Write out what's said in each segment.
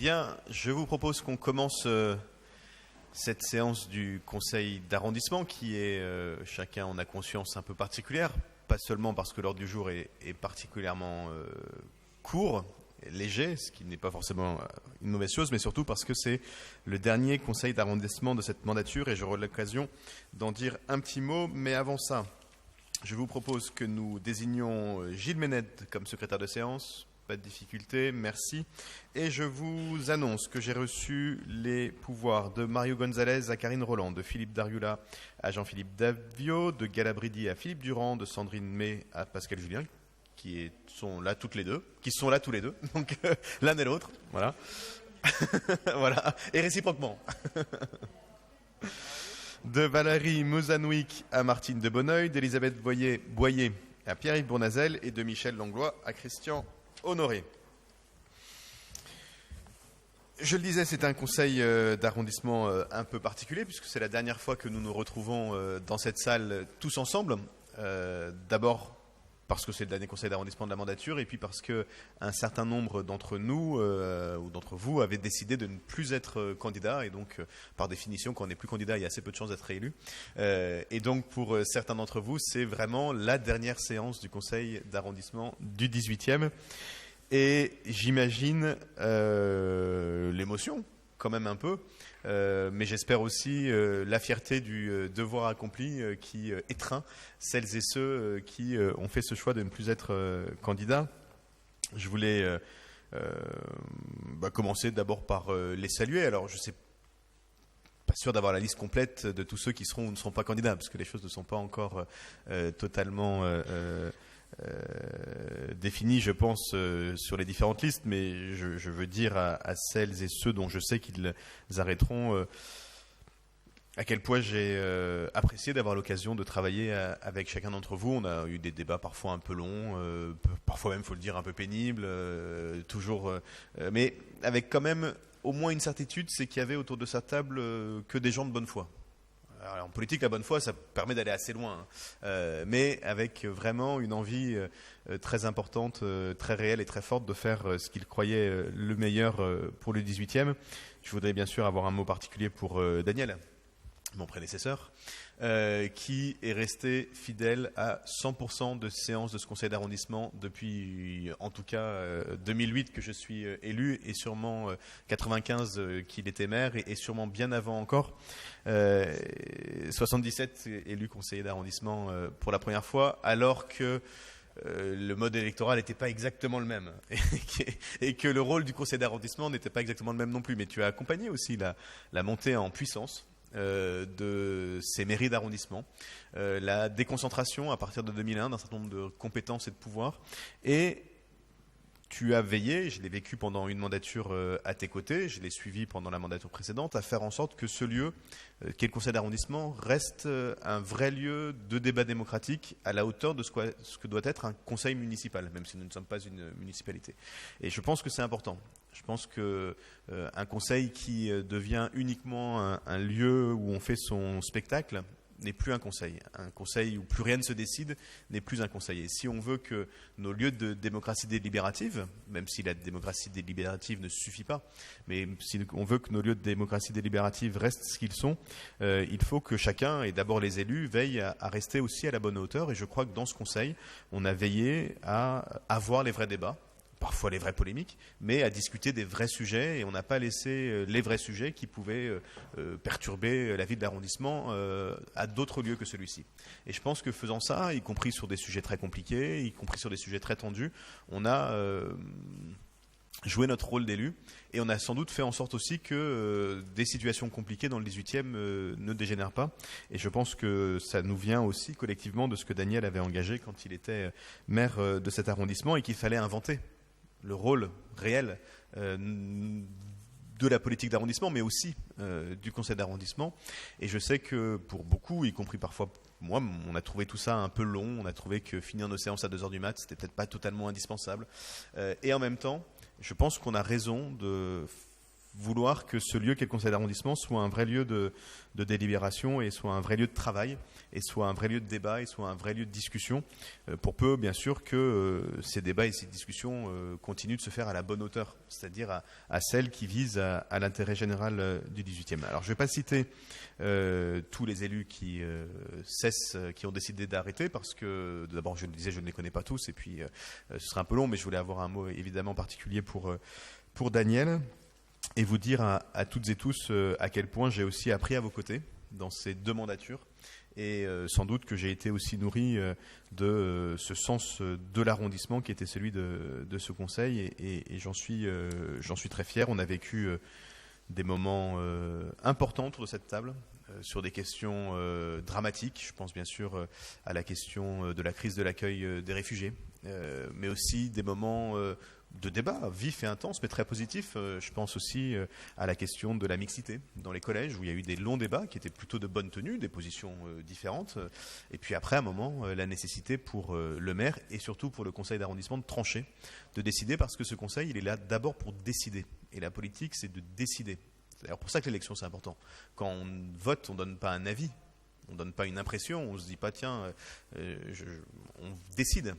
Bien, je vous propose qu'on commence cette séance du conseil d'arrondissement qui est, chacun en a conscience, un peu particulière, pas seulement parce que l'ordre du jour est particulièrement court, léger, ce qui n'est pas forcément une mauvaise chose, mais surtout parce que c'est le dernier conseil d'arrondissement de cette mandature et j'aurai l'occasion d'en dire un petit mot. Mais avant ça, je vous propose que nous désignions Gilles Méned comme secrétaire de séance. Pas de difficulté, merci. Et je vous annonce que j'ai reçu les pouvoirs de Mario Gonzalez à Karine Roland, de Philippe Dariula à Jean-Philippe Davio, de Galabridi à Philippe Durand, de Sandrine May à Pascal Julien, qui sont là tous les deux, donc l'un et l'autre, voilà. Voilà, et réciproquement. De Valérie Mozanouik à Martine de Bonneuil, d'Elisabeth Boyer à Pierre-Yves Bournazel et de Michel Langlois à Christian Honoré. Je le disais, c'est un conseil d'arrondissement un peu particulier puisque c'est la dernière fois que nous nous retrouvons dans cette salle tous ensemble. D'abord parce que c'est le dernier conseil d'arrondissement de la mandature et puis parce qu'un certain nombre d'entre nous ou d'entre vous avaient décidé de ne plus être candidat et donc par définition quand on n'est plus candidat il y a assez peu de chances d'être réélu et donc pour certains d'entre vous c'est vraiment la dernière séance du conseil d'arrondissement du 18e et j'imagine l'émotion quand même un peu mais j'espère aussi la fierté du devoir accompli qui étreint celles et ceux qui ont fait ce choix de ne plus être candidats. Je voulais commencer d'abord par les saluer. Alors je ne sais pas sûr d'avoir la liste complète de tous ceux qui seront ou ne seront pas candidats parce que les choses ne sont pas encore totalement défini, je pense, sur les différentes listes, mais je veux dire à celles et ceux dont je sais qu'ils arrêteront à quel point j'ai apprécié d'avoir l'occasion de travailler avec chacun d'entre vous. On a eu des débats parfois un peu longs, parfois même, il faut le dire, un peu pénibles, toujours, mais avec quand même au moins une certitude, c'est qu'il y avait autour de sa table que des gens de bonne foi. Alors, en politique, la bonne foi, ça permet d'aller assez loin, mais avec vraiment une envie très importante, très réelle et très forte de faire ce qu'il croyait le meilleur pour le 18e. Je voudrais bien sûr avoir un mot particulier pour Daniel, mon prédécesseur, qui est resté fidèle à 100% de séances de ce conseil d'arrondissement depuis, en tout cas, 2008 que je suis élu et sûrement 95 qu'il était maire et sûrement bien avant encore. 77 élu conseiller d'arrondissement pour la première fois, alors que le mode électoral n'était pas exactement le même et que le rôle du conseil d'arrondissement n'était pas exactement le même non plus. Mais tu as accompagné aussi la montée en puissance de ces mairies d'arrondissement, la déconcentration à partir de 2001 d'un certain nombre de compétences et de pouvoirs. Et tu as veillé, je l'ai vécu pendant une mandature à tes côtés, je l'ai suivi pendant la mandature précédente, à faire en sorte que ce lieu, qu'est le conseil d'arrondissement, reste un vrai lieu de débat démocratique à la hauteur de ce que doit être un conseil municipal, même si nous ne sommes pas une municipalité. Et je pense que c'est important. Je pense qu'un conseil qui devient uniquement un lieu où on fait son spectacle n'est plus un conseil. Un conseil où plus rien ne se décide n'est plus un conseil. Et si on veut que nos lieux de démocratie délibérative, même si la démocratie délibérative ne suffit pas, mais si on veut que nos lieux de démocratie délibérative restent ce qu'ils sont, il faut que chacun, et d'abord les élus, veillent à rester aussi à la bonne hauteur. Et je crois que dans ce conseil, on a veillé à avoir les vrais débats, parfois les vraies polémiques, mais à discuter des vrais sujets et on n'a pas laissé les vrais sujets qui pouvaient perturber la vie de l'arrondissement à d'autres lieux que celui-ci. Et je pense que faisant ça, y compris sur des sujets très compliqués, y compris sur des sujets très tendus, on a joué notre rôle d'élu et on a sans doute fait en sorte aussi que des situations compliquées dans le 18e ne dégénèrent pas. Et je pense que ça nous vient aussi collectivement de ce que Daniel avait engagé quand il était maire de cet arrondissement et qu'il fallait inventer le rôle réel de la politique d'arrondissement, mais aussi du conseil d'arrondissement. Et je sais que pour beaucoup, y compris parfois moi, on a trouvé tout ça un peu long, on a trouvé que finir nos séances à 2h du mat', c'était peut-être pas totalement indispensable. Et en même temps, je pense qu'on a raison de vouloir que ce lieu qu'est le conseil d'arrondissement soit un vrai lieu de délibération et soit un vrai lieu de travail et soit un vrai lieu de débat et soit un vrai lieu de discussion, pour peu bien sûr que ces débats et ces discussions continuent de se faire à la bonne hauteur, c'est-à-dire à celle qui vise à l'intérêt général du 18e. Alors je ne vais pas citer tous les élus qui qui ont décidé d'arrêter, parce que d'abord, je le disais, je ne les connais pas tous, et puis ce serait un peu long, mais je voulais avoir un mot évidemment particulier pour Daniel, et vous dire à toutes et tous à quel point j'ai aussi appris à vos côtés dans ces 2 mandatures, et sans doute que j'ai été aussi nourri de ce sens de l'arrondissement qui était celui de ce conseil, et j'en suis très fier. On a vécu des moments importants autour de cette table, sur des questions dramatiques. Je pense bien sûr à la question de la crise de l'accueil des réfugiés, mais aussi des moments de débat vifs et intenses, mais très positifs. Je pense aussi à la question de la mixité dans les collèges, où il y a eu des longs débats qui étaient plutôt de bonne tenue, des positions différentes. Et puis après, à un moment, la nécessité pour le maire et surtout pour le conseil d'arrondissement de trancher, de décider, parce que ce conseil, il est là d'abord pour décider. Et la politique, c'est de décider. C'est d'ailleurs pour ça que l'élection, c'est important. Quand on vote, on ne donne pas un avis, on ne donne pas une impression, on ne se dit pas, tiens, on décide.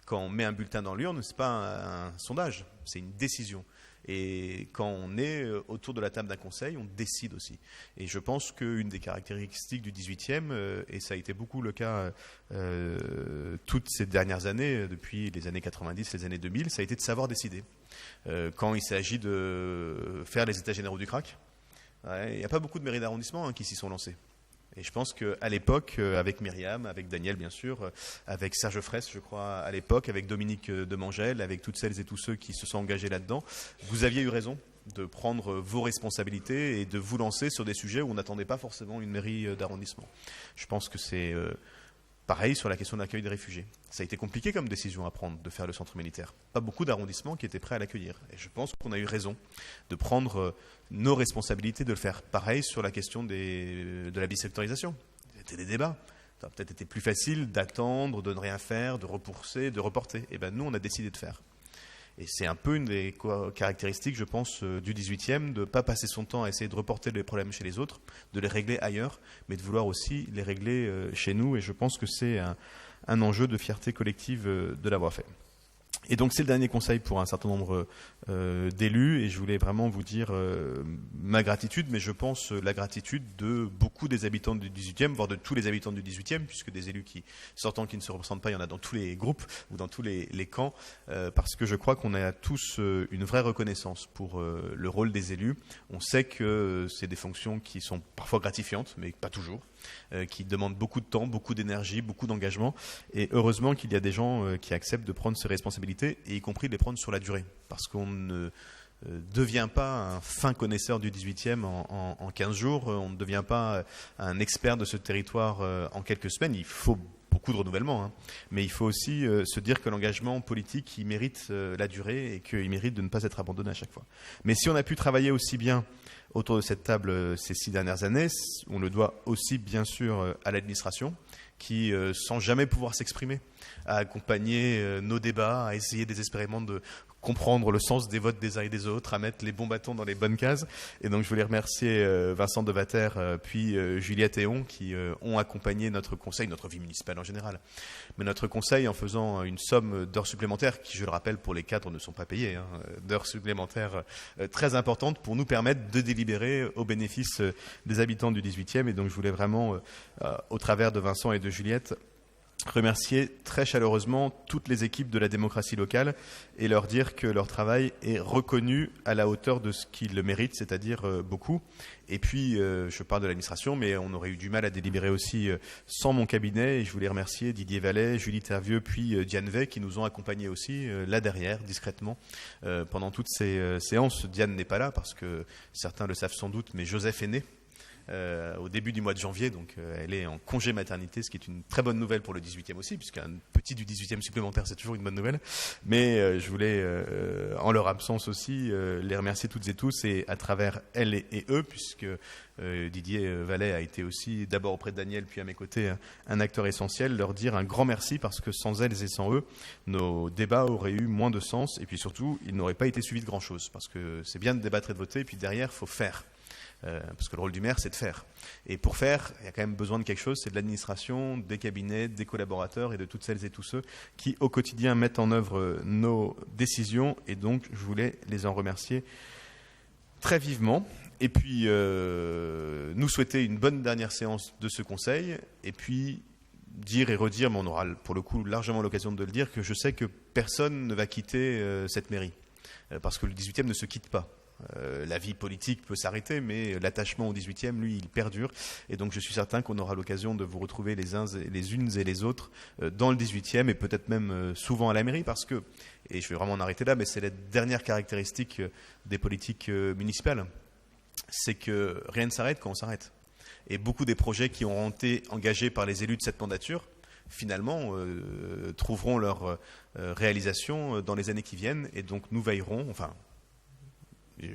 Quand on met un bulletin dans l'urne, ce n'est pas un sondage, c'est une décision. Et quand on est autour de la table d'un conseil, on décide aussi. Et je pense qu'une des caractéristiques du 18e, et ça a été beaucoup le cas toutes ces dernières années, depuis les années 90, les années 2000, ça a été de savoir décider. Quand il s'agit de faire les états généraux du CRAC, il n'y a pas beaucoup de mairies d'arrondissement qui s'y sont lancées. Et je pense qu'à l'époque, avec Myriam, avec Daniel bien sûr, avec Serge Fraisse je crois à l'époque, avec Dominique Demangel, avec toutes celles et tous ceux qui se sont engagés là-dedans, vous aviez eu raison de prendre vos responsabilités et de vous lancer sur des sujets où on n'attendait pas forcément une mairie d'arrondissement. Je pense que c'est pareil sur la question de l'accueil des réfugiés. Ça a été compliqué comme décision à prendre de faire le centre militaire. Pas beaucoup d'arrondissements qui étaient prêts à l'accueillir. Et je pense qu'on a eu raison de prendre nos responsabilités, de le faire. Pareil sur la question de la bisectorisation. C'était des débats. Ça a peut-être été plus facile d'attendre, de ne rien faire, de repousser, de reporter. Et bien nous, on a décidé de faire. Et c'est un peu une des caractéristiques, je pense, du 18e, de ne pas passer son temps à essayer de reporter les problèmes chez les autres, de les régler ailleurs, mais de vouloir aussi les régler chez nous. Et je pense que c'est un enjeu de fierté collective de l'avoir fait. Et donc c'est le dernier conseil pour un certain nombre d'élus, et je voulais vraiment vous dire ma gratitude, mais je pense la gratitude de beaucoup des habitants du 18e, voire de tous les habitants du 18e, puisque des élus qui ne se représentent pas, il y en a dans tous les groupes ou dans tous les camps, parce que je crois qu'on a tous une vraie reconnaissance pour le rôle des élus. On sait que c'est des fonctions qui sont parfois gratifiantes, mais pas toujours, qui demandent beaucoup de temps, beaucoup d'énergie, beaucoup d'engagement, et heureusement qu'il y a des gens qui acceptent de prendre ces responsabilités, et y compris de les prendre sur la durée, parce qu'on ne devient pas un fin connaisseur du 18e en 15 jours, on ne devient pas un expert de ce territoire en quelques semaines. Il faut beaucoup de renouvellement, mais il faut aussi se dire que l'engagement politique, il mérite la durée et qu'il mérite de ne pas être abandonné à chaque fois. Mais si on a pu travailler aussi bien autour de cette table ces 6 dernières années, on le doit aussi bien sûr à l'administration, qui, sans jamais pouvoir s'exprimer, a accompagné nos débats, a essayé désespérément de comprendre le sens des votes des uns et des autres, à mettre les bons bâtons dans les bonnes cases. Et donc je voulais remercier Vincent Devater puis Juliette Théon qui ont accompagné notre conseil, notre vie municipale en général, mais notre conseil en faisant une somme d'heures supplémentaires qui, je le rappelle, pour les cadres ne sont pas payées, d'heures supplémentaires très importantes pour nous permettre de délibérer au bénéfice des habitants du 18e. Et donc je voulais vraiment, au travers de Vincent et de Juliette, remercier très chaleureusement toutes les équipes de la démocratie locale et leur dire que leur travail est reconnu à la hauteur de ce qu'ils le méritent, c'est-à-dire beaucoup. Et puis, je parle de l'administration, mais on aurait eu du mal à délibérer aussi sans mon cabinet. Et je voulais remercier Didier Vallet, Julie Tervieux, puis Diane Vey, qui nous ont accompagnés aussi là derrière, discrètement, pendant toutes ces séances. Diane n'est pas là parce que certains le savent sans doute, mais Joseph est né. au début du mois de janvier. Donc elle est en congé maternité, ce qui est une très bonne nouvelle pour le 18e aussi, puisqu'un petit du 18e supplémentaire, c'est toujours une bonne nouvelle. Mais je voulais, en leur absence aussi, les remercier toutes et tous, et à travers elles et eux, puisque Didier Vallet a été aussi, d'abord auprès de Daniel, puis à mes côtés, un acteur essentiel, leur dire un grand merci, parce que sans elles et sans eux, nos débats auraient eu moins de sens, et puis surtout, ils n'auraient pas été suivis de grand-chose, parce que c'est bien de débattre et de voter, et puis derrière, il faut faire. Parce que le rôle du maire, c'est de faire. Et pour faire, il y a quand même besoin de quelque chose, c'est de l'administration, des cabinets, des collaborateurs et de toutes celles et tous ceux qui, au quotidien, mettent en œuvre nos décisions. Et donc, je voulais les en remercier très vivement. Et puis, nous souhaiter une bonne dernière séance de ce conseil. Et puis, dire et redire, mais on aura pour le coup largement l'occasion de le dire, que je sais que personne ne va quitter cette mairie. Parce que le 18e ne se quitte pas. La vie politique peut s'arrêter, mais l'attachement au 18e, lui, il perdure. Et donc, je suis certain qu'on aura l'occasion de vous retrouver les unes et les autres dans le 18e, et peut-être même souvent à la mairie, parce que, et je vais vraiment en arrêter là, mais c'est la dernière caractéristique des politiques municipales, c'est que rien ne s'arrête quand on s'arrête. Et beaucoup des projets qui ont été engagés par les élus de cette mandature, finalement, trouveront leur réalisation dans les années qui viennent. Et donc, nous veillerons, enfin, je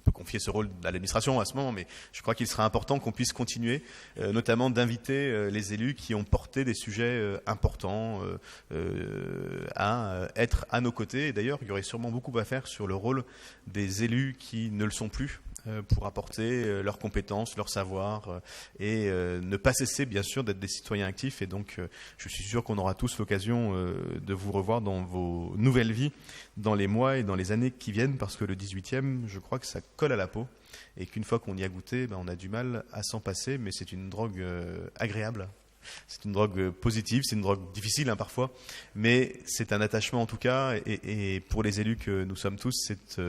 peux confier ce rôle à l'administration à ce moment, mais je crois qu'il sera important qu'on puisse continuer, notamment d'inviter les élus qui ont porté des sujets importants à être à nos côtés. Et d'ailleurs, il y aurait sûrement beaucoup à faire sur le rôle des élus qui ne le sont plus, pour apporter leurs compétences, leur savoir, et ne pas cesser bien sûr d'être des citoyens actifs. Et donc je suis sûr qu'on aura tous l'occasion de vous revoir dans vos nouvelles vies dans les mois et dans les années qui viennent, parce que le 18e, je crois que ça colle à la peau, et qu'une fois qu'on y a goûté, on a du mal à s'en passer, mais c'est une drogue agréable. C'est une drogue positive, c'est une drogue difficile parfois, mais c'est un attachement en tout cas, et pour les élus que nous sommes tous, c'est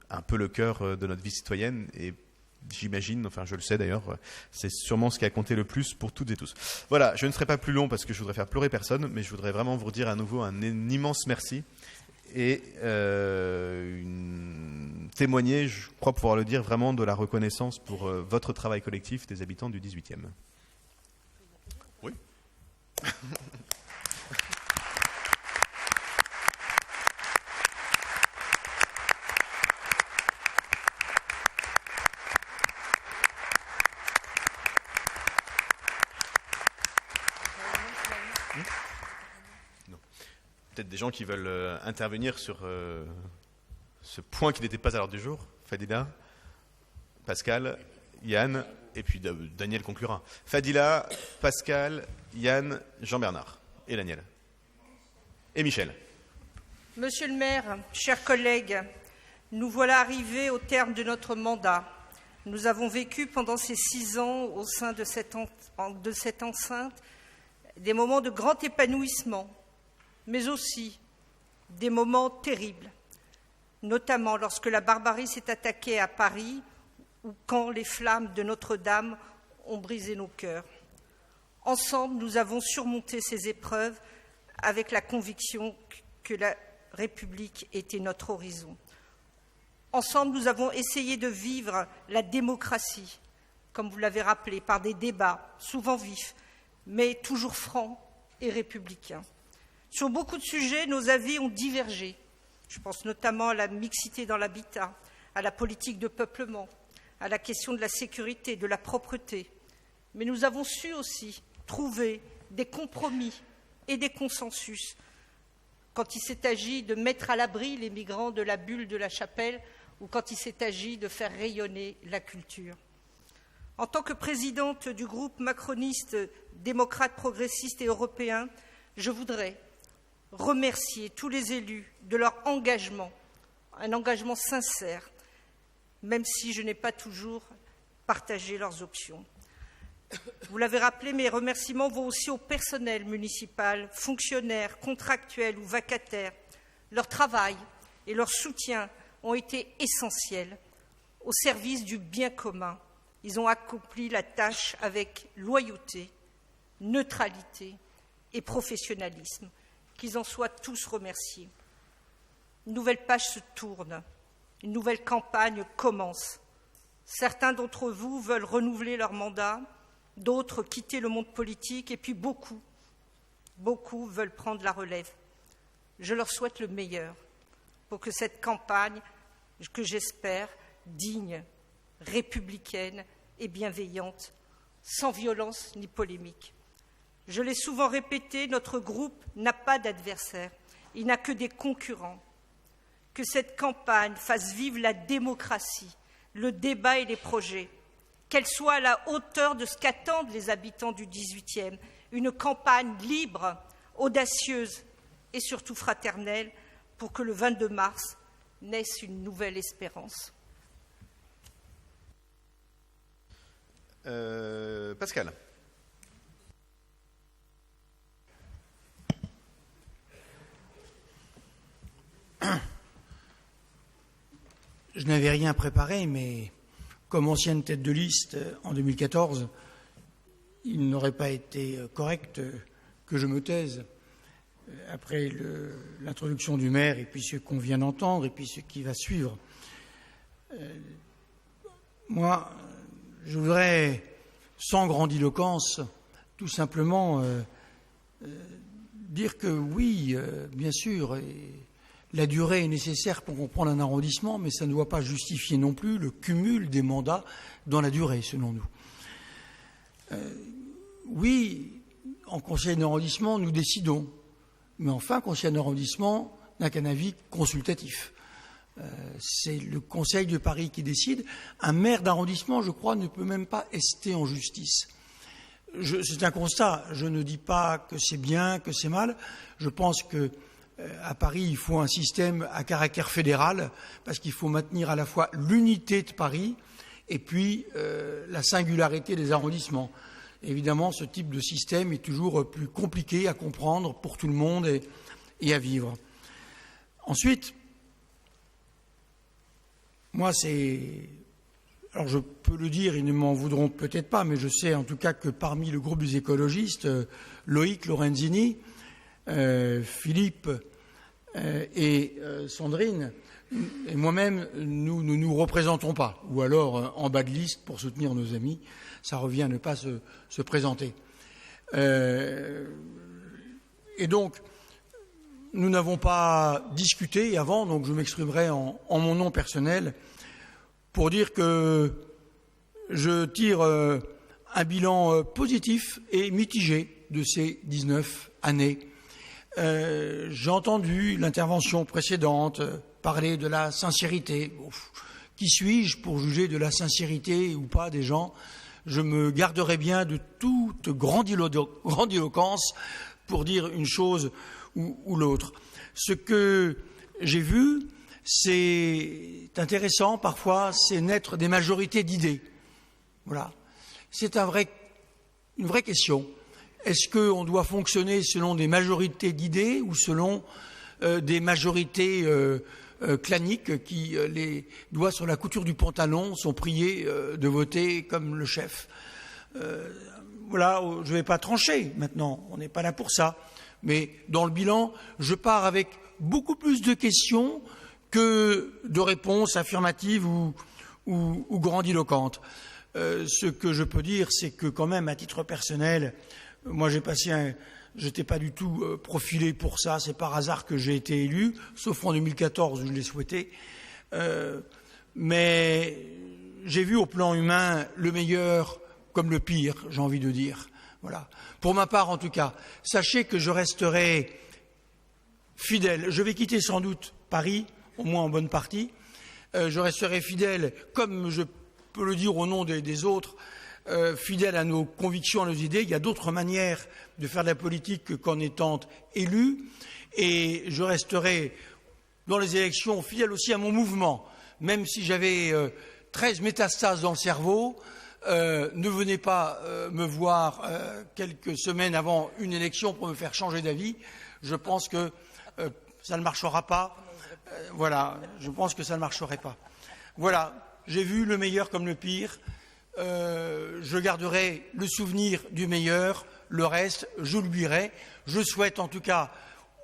un peu le cœur de notre vie citoyenne, et j'imagine, enfin je le sais d'ailleurs, c'est sûrement ce qui a compté le plus pour toutes et tous. Voilà, je ne serai pas plus long parce que je voudrais faire pleurer personne, mais je voudrais vraiment vous redire à nouveau un immense merci, et témoigner, je crois pouvoir le dire, vraiment de la reconnaissance pour votre travail collectif des habitants du 18e. Oui. Peut-être des gens qui veulent intervenir sur ce point qui n'était pas à l'ordre du jour. Fadila, Pascal, Yann, et puis Daniel conclura. Fadila, Pascal, Yann, Jean-Bernard et Daniel. Et Michel. Monsieur le maire, chers collègues, nous voilà arrivés au terme de notre mandat. Nous avons vécu pendant ces 6 ans au sein de cette enceinte des moments de grand épanouissement, mais aussi des moments terribles, notamment lorsque la barbarie s'est attaquée à Paris ou quand les flammes de Notre-Dame ont brisé nos cœurs. Ensemble, nous avons surmonté ces épreuves avec la conviction que la République était notre horizon. Ensemble, nous avons essayé de vivre la démocratie, comme vous l'avez rappelé, par des débats souvent vifs, mais toujours francs et républicains. Sur beaucoup de sujets, nos avis ont divergé. Je pense notamment à la mixité dans l'habitat, à la politique de peuplement, à la question de la sécurité, de la propreté. Mais nous avons su aussi trouver des compromis et des consensus quand il s'est agi de mettre à l'abri les migrants de la bulle de la Chapelle ou quand il s'est agi de faire rayonner la culture. En tant que présidente du groupe macroniste, démocrate, progressiste et européen, je voudrais remercier tous les élus de leur engagement, un engagement sincère, même si je n'ai pas toujours partagé leurs options. Vous l'avez rappelé, mes remerciements vont aussi au personnel municipal, fonctionnaires, contractuels ou vacataires. Leur travail et leur soutien ont été essentiels au service du bien commun. Ils ont accompli la tâche avec loyauté, neutralité et professionnalisme. Qu'ils en soient tous remerciés. Une nouvelle page se tourne, une nouvelle campagne commence. Certains d'entre vous veulent renouveler leur mandat, d'autres quitter le monde politique, et puis beaucoup veulent prendre la relève. Je leur souhaite le meilleur pour que cette campagne, que j'espère digne, républicaine et bienveillante, sans violence ni polémique. Je l'ai souvent répété, notre groupe n'a pas d'adversaire, il n'a que des concurrents. Que cette campagne fasse vivre la démocratie, le débat et les projets, qu'elle soit à la hauteur de ce qu'attendent les habitants du 18e, une campagne libre, audacieuse et surtout fraternelle pour que le 22 mars naisse une nouvelle espérance. Pascal. Je n'avais rien préparé, mais comme ancienne tête de liste en 2014, il n'aurait pas été correct que je me taise après l'introduction du maire et puis ce qu'on vient d'entendre et puis ce qui va suivre. Moi, je voudrais, sans grandiloquence, tout simplement dire que oui, bien sûr, la durée est nécessaire pour comprendre un arrondissement, mais ça ne doit pas justifier non plus le cumul des mandats dans la durée, selon nous. Oui, en conseil d'arrondissement, nous décidons, mais enfin, conseil d'arrondissement n'a qu'un avis consultatif. C'est le Conseil de Paris qui décide. Un maire d'arrondissement, je crois, ne peut même pas ester en justice. C'est un constat. Je ne dis pas que c'est bien, que c'est mal. Je pense que à Paris, il faut un système à caractère fédéral, parce qu'il faut maintenir à la fois l'unité de Paris et puis la singularité des arrondissements. Évidemment, ce type de système est toujours plus compliqué à comprendre pour tout le monde et à vivre. Ensuite, moi, alors je peux le dire, ils ne m'en voudront peut-être pas, mais je sais en tout cas que parmi le groupe des écologistes, Loïc Lorenzini, Philippe et Sandrine et moi-même, nous ne nous représentons pas, ou alors en bas de liste pour soutenir nos amis, ça revient à ne pas se présenter. Et donc, nous n'avons pas discuté avant, donc je m'exprimerai en mon nom personnel pour dire que je tire un bilan positif et mitigé de ces 19 années. J'ai entendu l'intervention précédente parler de la sincérité. Qui suis-je pour juger de la sincérité ou pas des gens ? Je me garderai bien de toute grandiloquence pour dire une chose ou l'autre. Ce que j'ai vu, c'est intéressant parfois, c'est naître des majorités d'idées. Voilà. C'est une vraie question. Est-ce qu'on doit fonctionner selon des majorités d'idées ou selon des majorités claniques qui, les doigts sur la couture du pantalon, sont priés de voter comme le chef? Voilà, je ne vais pas trancher maintenant, on n'est pas là pour ça. Mais dans le bilan, je pars avec beaucoup plus de questions que de réponses affirmatives ou grandiloquentes. Ce que je peux dire, c'est que quand même, à titre personnel, moi je n'étais pas du tout profilé pour ça, c'est par hasard que j'ai été élu, sauf en 2014 où je l'ai souhaité. Mais j'ai vu au plan humain le meilleur comme le pire, j'ai envie de dire. Voilà. Pour ma part, en tout cas, sachez que je resterai fidèle. Je vais quitter sans doute Paris, au moins en bonne partie. Je resterai fidèle, comme je peux le dire au nom des autres, fidèle à nos convictions, à nos idées. Il y a d'autres manières de faire de la politique qu'en étant élu. Et je resterai dans les élections fidèle aussi à mon mouvement. Même si j'avais 13 métastases dans le cerveau, ne venez pas me voir quelques semaines avant une élection pour me faire changer d'avis. Je pense que ça ne marchera pas. Voilà, je pense que ça ne marcherait pas. Voilà, j'ai vu le meilleur comme le pire. Je garderai le souvenir du meilleur. Le reste, je l'oublierai. Je souhaite en tout cas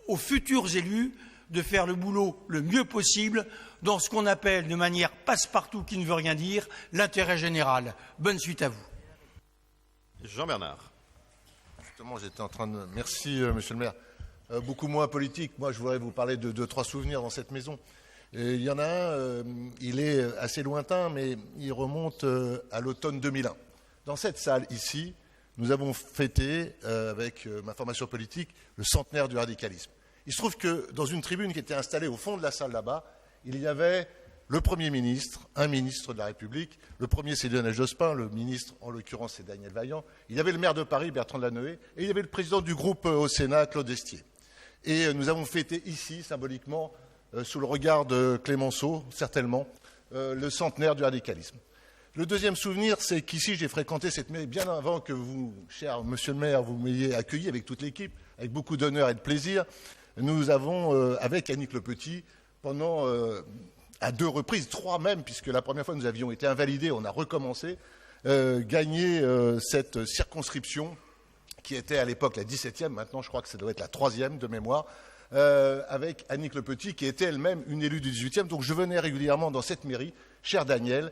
aux futurs élus de faire le boulot le mieux possible dans ce qu'on appelle de manière passe-partout qui ne veut rien dire l'intérêt général. Bonne suite à vous. Jean-Bernard. Justement, j'étais en train de... Merci, monsieur le maire. Beaucoup moins politique. Moi, je voudrais vous parler de 2-3 souvenirs dans cette maison. Et il y en a un, il est assez lointain, mais il remonte à l'automne 2001. Dans cette salle, ici, nous avons fêté, avec ma formation politique, le centenaire du radicalisme. Il se trouve que dans une tribune qui était installée au fond de la salle là-bas, il y avait le Premier ministre, un ministre de la République. Le premier, c'est Lionel Jospin. Le ministre, en l'occurrence, c'est Daniel Vaillant. Il y avait le maire de Paris, Bertrand Delanoë. Et il y avait le président du groupe au Sénat, Claude Estier. Et nous avons fêté ici, symboliquement, sous le regard de Clémenceau, certainement, le centenaire du radicalisme. Le deuxième souvenir, c'est qu'ici, j'ai fréquenté cette mairie bien avant que vous, cher monsieur le maire, vous m'ayez accueilli avec toute l'équipe, avec beaucoup d'honneur et de plaisir. Nous avons, avec Annick Le Petit, pendant... à 2 reprises, 3 même, puisque la première fois nous avions été invalidés, on a recommencé, gagné cette circonscription qui était à l'époque la 17e, maintenant je crois que ça doit être la 3e de mémoire, avec Annick Le Petit qui était elle-même une élue du 18e. Donc je venais régulièrement dans cette mairie, cher Daniel,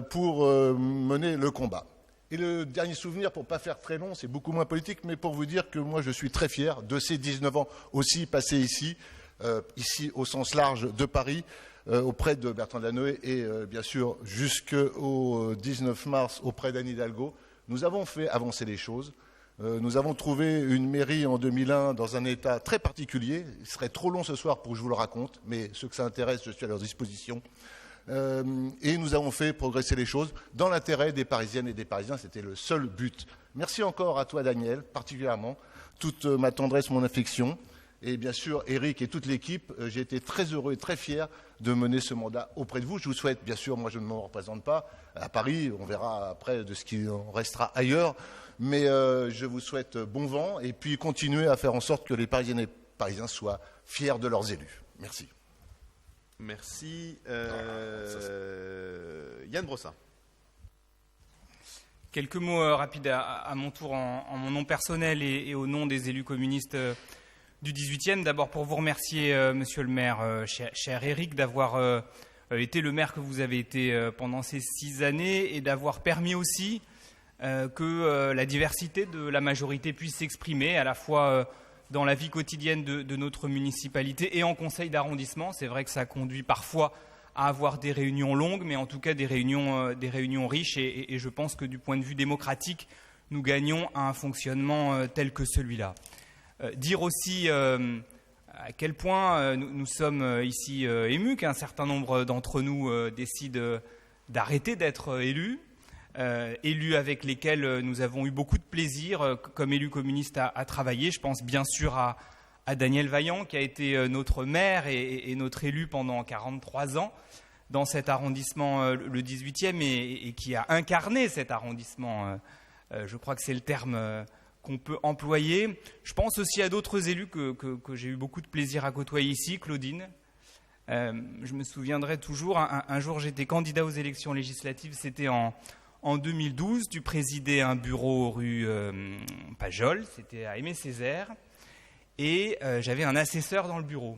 pour mener le combat. Et le dernier souvenir, pour ne pas faire très long, c'est beaucoup moins politique, mais pour vous dire que moi je suis très fier de ces 19 ans aussi passés ici, ici au sens large de Paris, auprès de Bertrand Delanoë et bien sûr jusqu'au 19 mars auprès d'Anne Hidalgo. Nous avons fait avancer les choses. Nous avons trouvé une mairie en 2001 dans un état très particulier. Il serait trop long ce soir pour que je vous le raconte, mais ceux que ça intéresse, je suis à leur disposition. Et nous avons fait progresser les choses dans l'intérêt des Parisiennes et des Parisiens. C'était le seul but. Merci encore à toi, Daniel, particulièrement. Toute ma tendresse, mon affection. Et bien sûr, Éric et toute l'équipe, j'ai été très heureux et très fier de mener ce mandat auprès de vous. Je vous souhaite, bien sûr, moi je ne m'en représente pas à Paris, on verra après de ce qui en restera ailleurs, mais je vous souhaite bon vent et puis continuer à faire en sorte que les Parisiennes et Parisiens soient fiers de leurs élus. Merci. Merci. Yann Brossat. Quelques mots rapides à mon tour en mon nom personnel et au nom des élus communistes du 18e. D'abord pour vous remercier, monsieur le maire, cher Éric, d'avoir été le maire que vous avez été pendant ces 6 années et d'avoir permis aussi que la diversité de la majorité puisse s'exprimer à la fois dans la vie quotidienne de notre municipalité et en conseil d'arrondissement. C'est vrai que ça conduit parfois à avoir des réunions longues, mais en tout cas des réunions riches et je pense que du point de vue démocratique, nous gagnons à un fonctionnement tel que celui-là. Dire aussi à quel point nous sommes ici émus qu'un certain nombre d'entre nous décident d'arrêter d'être élus, élus avec lesquels nous avons eu beaucoup de plaisir comme élus communistes à travailler. Je pense bien sûr à Daniel Vaillant qui a été notre maire et notre élu pendant 43 ans dans cet arrondissement, le 18e, et qui a incarné cet arrondissement. Je crois que c'est le terme qu'on peut employer. Je pense aussi à d'autres élus que j'ai eu beaucoup de plaisir à côtoyer ici, Claudine. Je me souviendrai toujours, un jour j'étais candidat aux élections législatives, c'était en 2012, tu présidais un bureau rue Pajol, c'était à Aimé-Césaire, et j'avais un assesseur dans le bureau.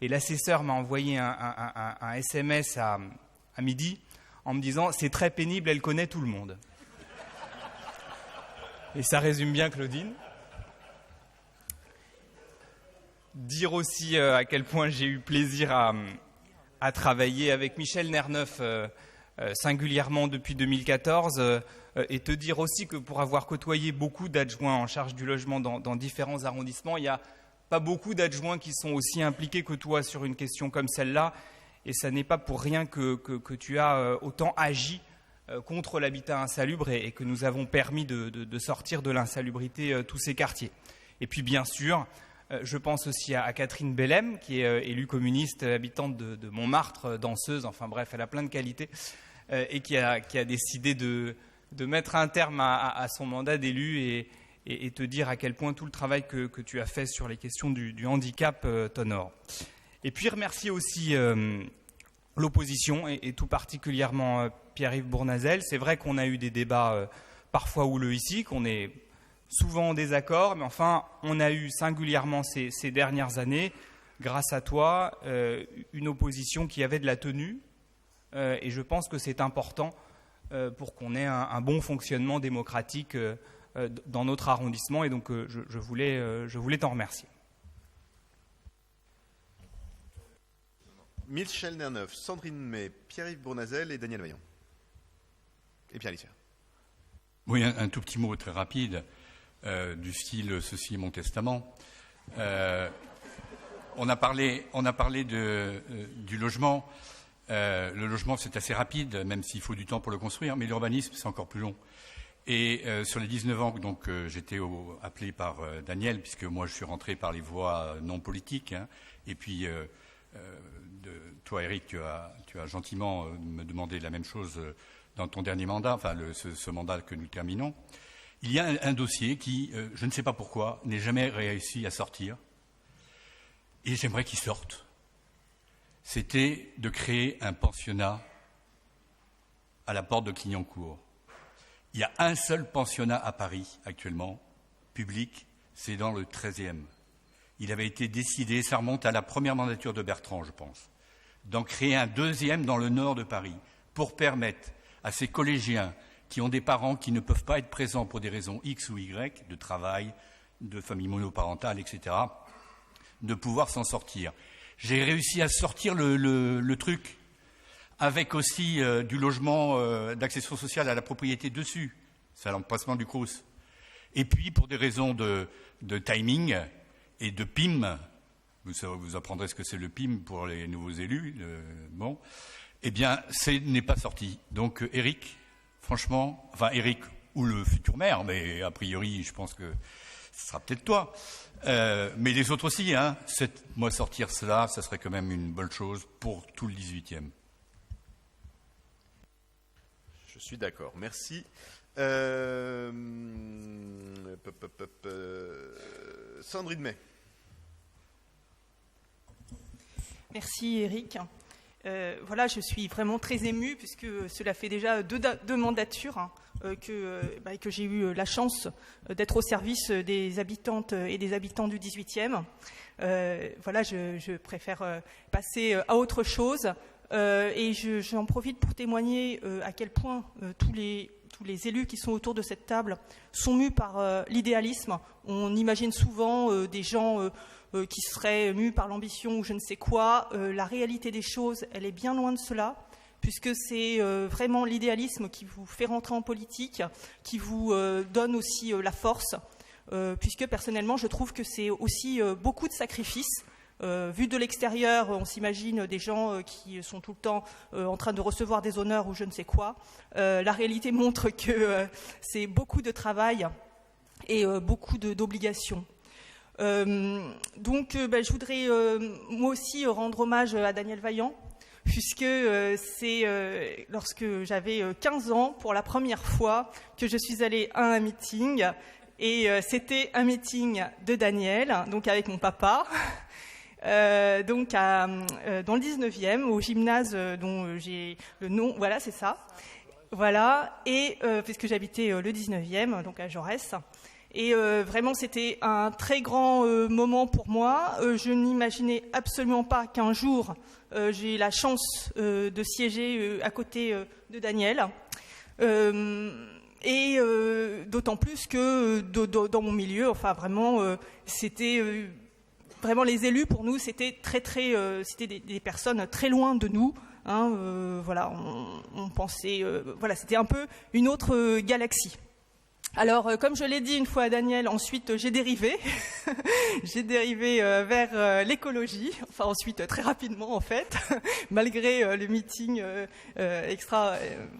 Et l'assesseur m'a envoyé un SMS à midi en me disant « c'est très pénible, elle connaît tout le monde ». Et ça résume bien Claudine. Dire aussi à quel point j'ai eu plaisir à travailler avec Michel Nerneuf, singulièrement depuis 2014, et te dire aussi que pour avoir côtoyé beaucoup d'adjoints en charge du logement dans différents arrondissements, il n'y a pas beaucoup d'adjoints qui sont aussi impliqués que toi sur une question comme celle-là, et ça n'est pas pour rien que tu as autant agi contre l'habitat insalubre et que nous avons permis de sortir de l'insalubrité tous ces quartiers. Et puis bien sûr, je pense aussi à Catherine Bellem, qui est élue communiste, habitante de Montmartre, danseuse, enfin bref, elle a plein de qualités, et qui a décidé de mettre un terme à son mandat d'élu et te dire à quel point tout le travail que tu as fait sur les questions du handicap t'honore. Et puis remercier aussi l'opposition et tout particulièrement Pierre-Yves Bournazel. C'est vrai qu'on a eu des débats parfois houleux ici, qu'on est souvent en désaccord, mais enfin on a eu singulièrement ces dernières années grâce à toi, une opposition qui avait de la tenue. Et je pense que c'est important pour qu'on ait un bon fonctionnement démocratique dans notre arrondissement. Et donc, je voulais t'en remercier. Michel Nerneuf, Sandrine May, Pierre-Yves Bournazel et Daniel Vaillant. Et Pierre Lissière. Oui, un tout petit mot très rapide, du style « Ceci est mon testament ». On a parlé du logement. Le logement, c'est assez rapide, même s'il faut du temps pour le construire, mais l'urbanisme, c'est encore plus long. Et sur les 19 ans, donc, j'étais appelé par Daniel, puisque moi, je suis rentré par les voies non politiques. Hein, et puis, toi, Eric, tu as gentiment me demandé la même chose dans ton dernier mandat, enfin, ce mandat que nous terminons. Il y a un dossier qui, je ne sais pas pourquoi, n'est jamais réussi à sortir. Et j'aimerais qu'il sorte. C'était de créer un pensionnat à la porte de Clignancourt. Il y a un seul pensionnat à Paris actuellement, public, c'est dans le 13e. Il avait été décidé, ça remonte à la première mandature de Bertrand, je pense, d'en créer un deuxième dans le nord de Paris pour permettre à ces collégiens qui ont des parents qui ne peuvent pas être présents pour des raisons X ou Y, de travail, de famille monoparentale, etc., de pouvoir s'en sortir. J'ai réussi à sortir le truc, avec aussi du logement d'accession sociale à la propriété dessus. C'est l'emplacement du Crous. Et puis, pour des raisons de timing et de PIM, vous apprendrez ce que c'est le PIM pour les nouveaux élus, bon, eh bien, ce n'est pas sorti. Donc, Eric, franchement, enfin, Eric ou le futur maire, mais a priori, je pense que ce sera peut-être toi. Mais les autres aussi, hein. Moi, sortir cela, ça serait quand même une bonne chose pour tout le 18e. Je suis d'accord, merci. Sandrine May. Merci Eric. Voilà, je suis vraiment très émue puisque cela fait déjà deux mandatures que j'ai eu la chance d'être au service des habitantes et des habitants du 18e. Voilà, je préfère passer à autre chose et j'en profite pour témoigner à quel point tous les élus qui sont autour de cette table sont mus par l'idéalisme. On imagine souvent des gens qui seraient mus par l'ambition ou je ne sais quoi. La réalité des choses, elle est bien loin de cela, puisque c'est vraiment l'idéalisme qui vous fait rentrer en politique, qui vous donne aussi la force, puisque personnellement, je trouve que c'est aussi beaucoup de sacrifices. Vu de l'extérieur, on s'imagine des gens qui sont tout le temps en train de recevoir des honneurs ou je ne sais quoi. La réalité montre que c'est beaucoup de travail et beaucoup d'obligations. Donc, je voudrais moi aussi rendre hommage à Daniel Vaillant, puisque c'est lorsque j'avais 15 ans, pour la première fois, que je suis allée à un meeting. Et c'était un meeting de Daniel, donc avec mon papa. Donc dans le 19e, au gymnase dont j'ai le nom, voilà, c'est ça. Voilà, et puisque j'habitais le 19e, donc à Jaurès. Et vraiment, c'était un très grand moment pour moi. Je n'imaginais absolument pas qu'un jour, j'ai la chance de siéger à côté de Daniel. Et d'autant plus que dans mon milieu, enfin vraiment, c'était... Vraiment, les élus, pour nous, c'était c'était des personnes très loin de nous. Hein, voilà, on pensait, voilà, c'était un peu une autre galaxie. Alors, comme je l'ai dit une fois à Daniel, ensuite j'ai dérivé, vers l'écologie. Enfin, ensuite très rapidement en fait, malgré le meeting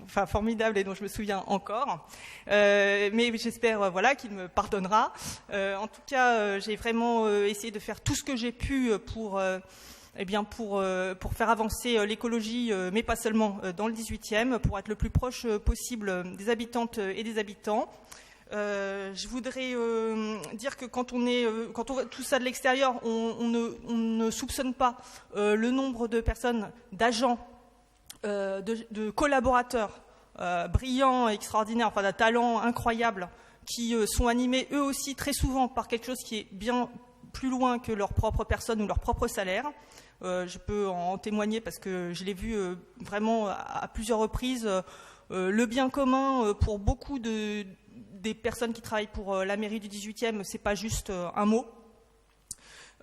formidable et dont je me souviens encore. Mais j'espère voilà qu'il me pardonnera. En tout cas, j'ai vraiment essayé de faire tout ce que j'ai pu pour faire avancer l'écologie, mais pas seulement dans le 18e, pour être le plus proche possible des habitantes et des habitants. Je voudrais dire que quand on voit tout ça de l'extérieur, on ne soupçonne pas le nombre de personnes, d'agents, de collaborateurs brillants, extraordinaires, enfin d'un talent incroyable, qui sont animés eux aussi très souvent par quelque chose qui est bien plus loin que leur propre personne ou leur propre salaire. Je peux en témoigner parce que je l'ai vu vraiment à plusieurs reprises. Le bien commun, pour beaucoup des personnes qui travaillent pour la mairie du 18e, c'est pas juste un mot.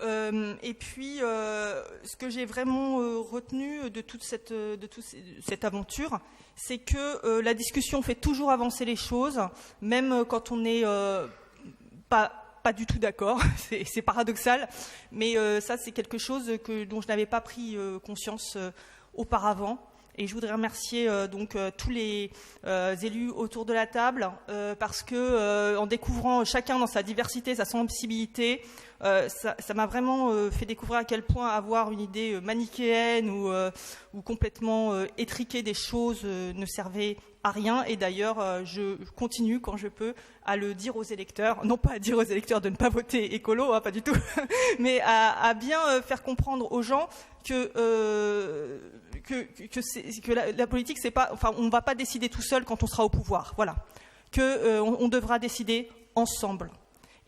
Et puis, ce que j'ai vraiment retenu de toute cette aventure, c'est que la discussion fait toujours avancer les choses, même quand on n'est pas du tout d'accord. C'est paradoxal, mais ça, c'est quelque chose dont je n'avais pas pris conscience auparavant. Et je voudrais remercier tous les élus autour de la table parce que en découvrant chacun dans sa diversité, sa sensibilité, ça m'a vraiment fait découvrir à quel point avoir une idée manichéenne ou complètement étriquée des choses ne servait à rien. Et d'ailleurs, je continue quand je peux à le dire aux électeurs, non pas à dire aux électeurs de ne pas voter écolo, hein, pas du tout, mais à bien faire comprendre aux gens que la politique, c'est pas, enfin, on ne va pas décider tout seul quand on sera au pouvoir, voilà, on devra décider ensemble.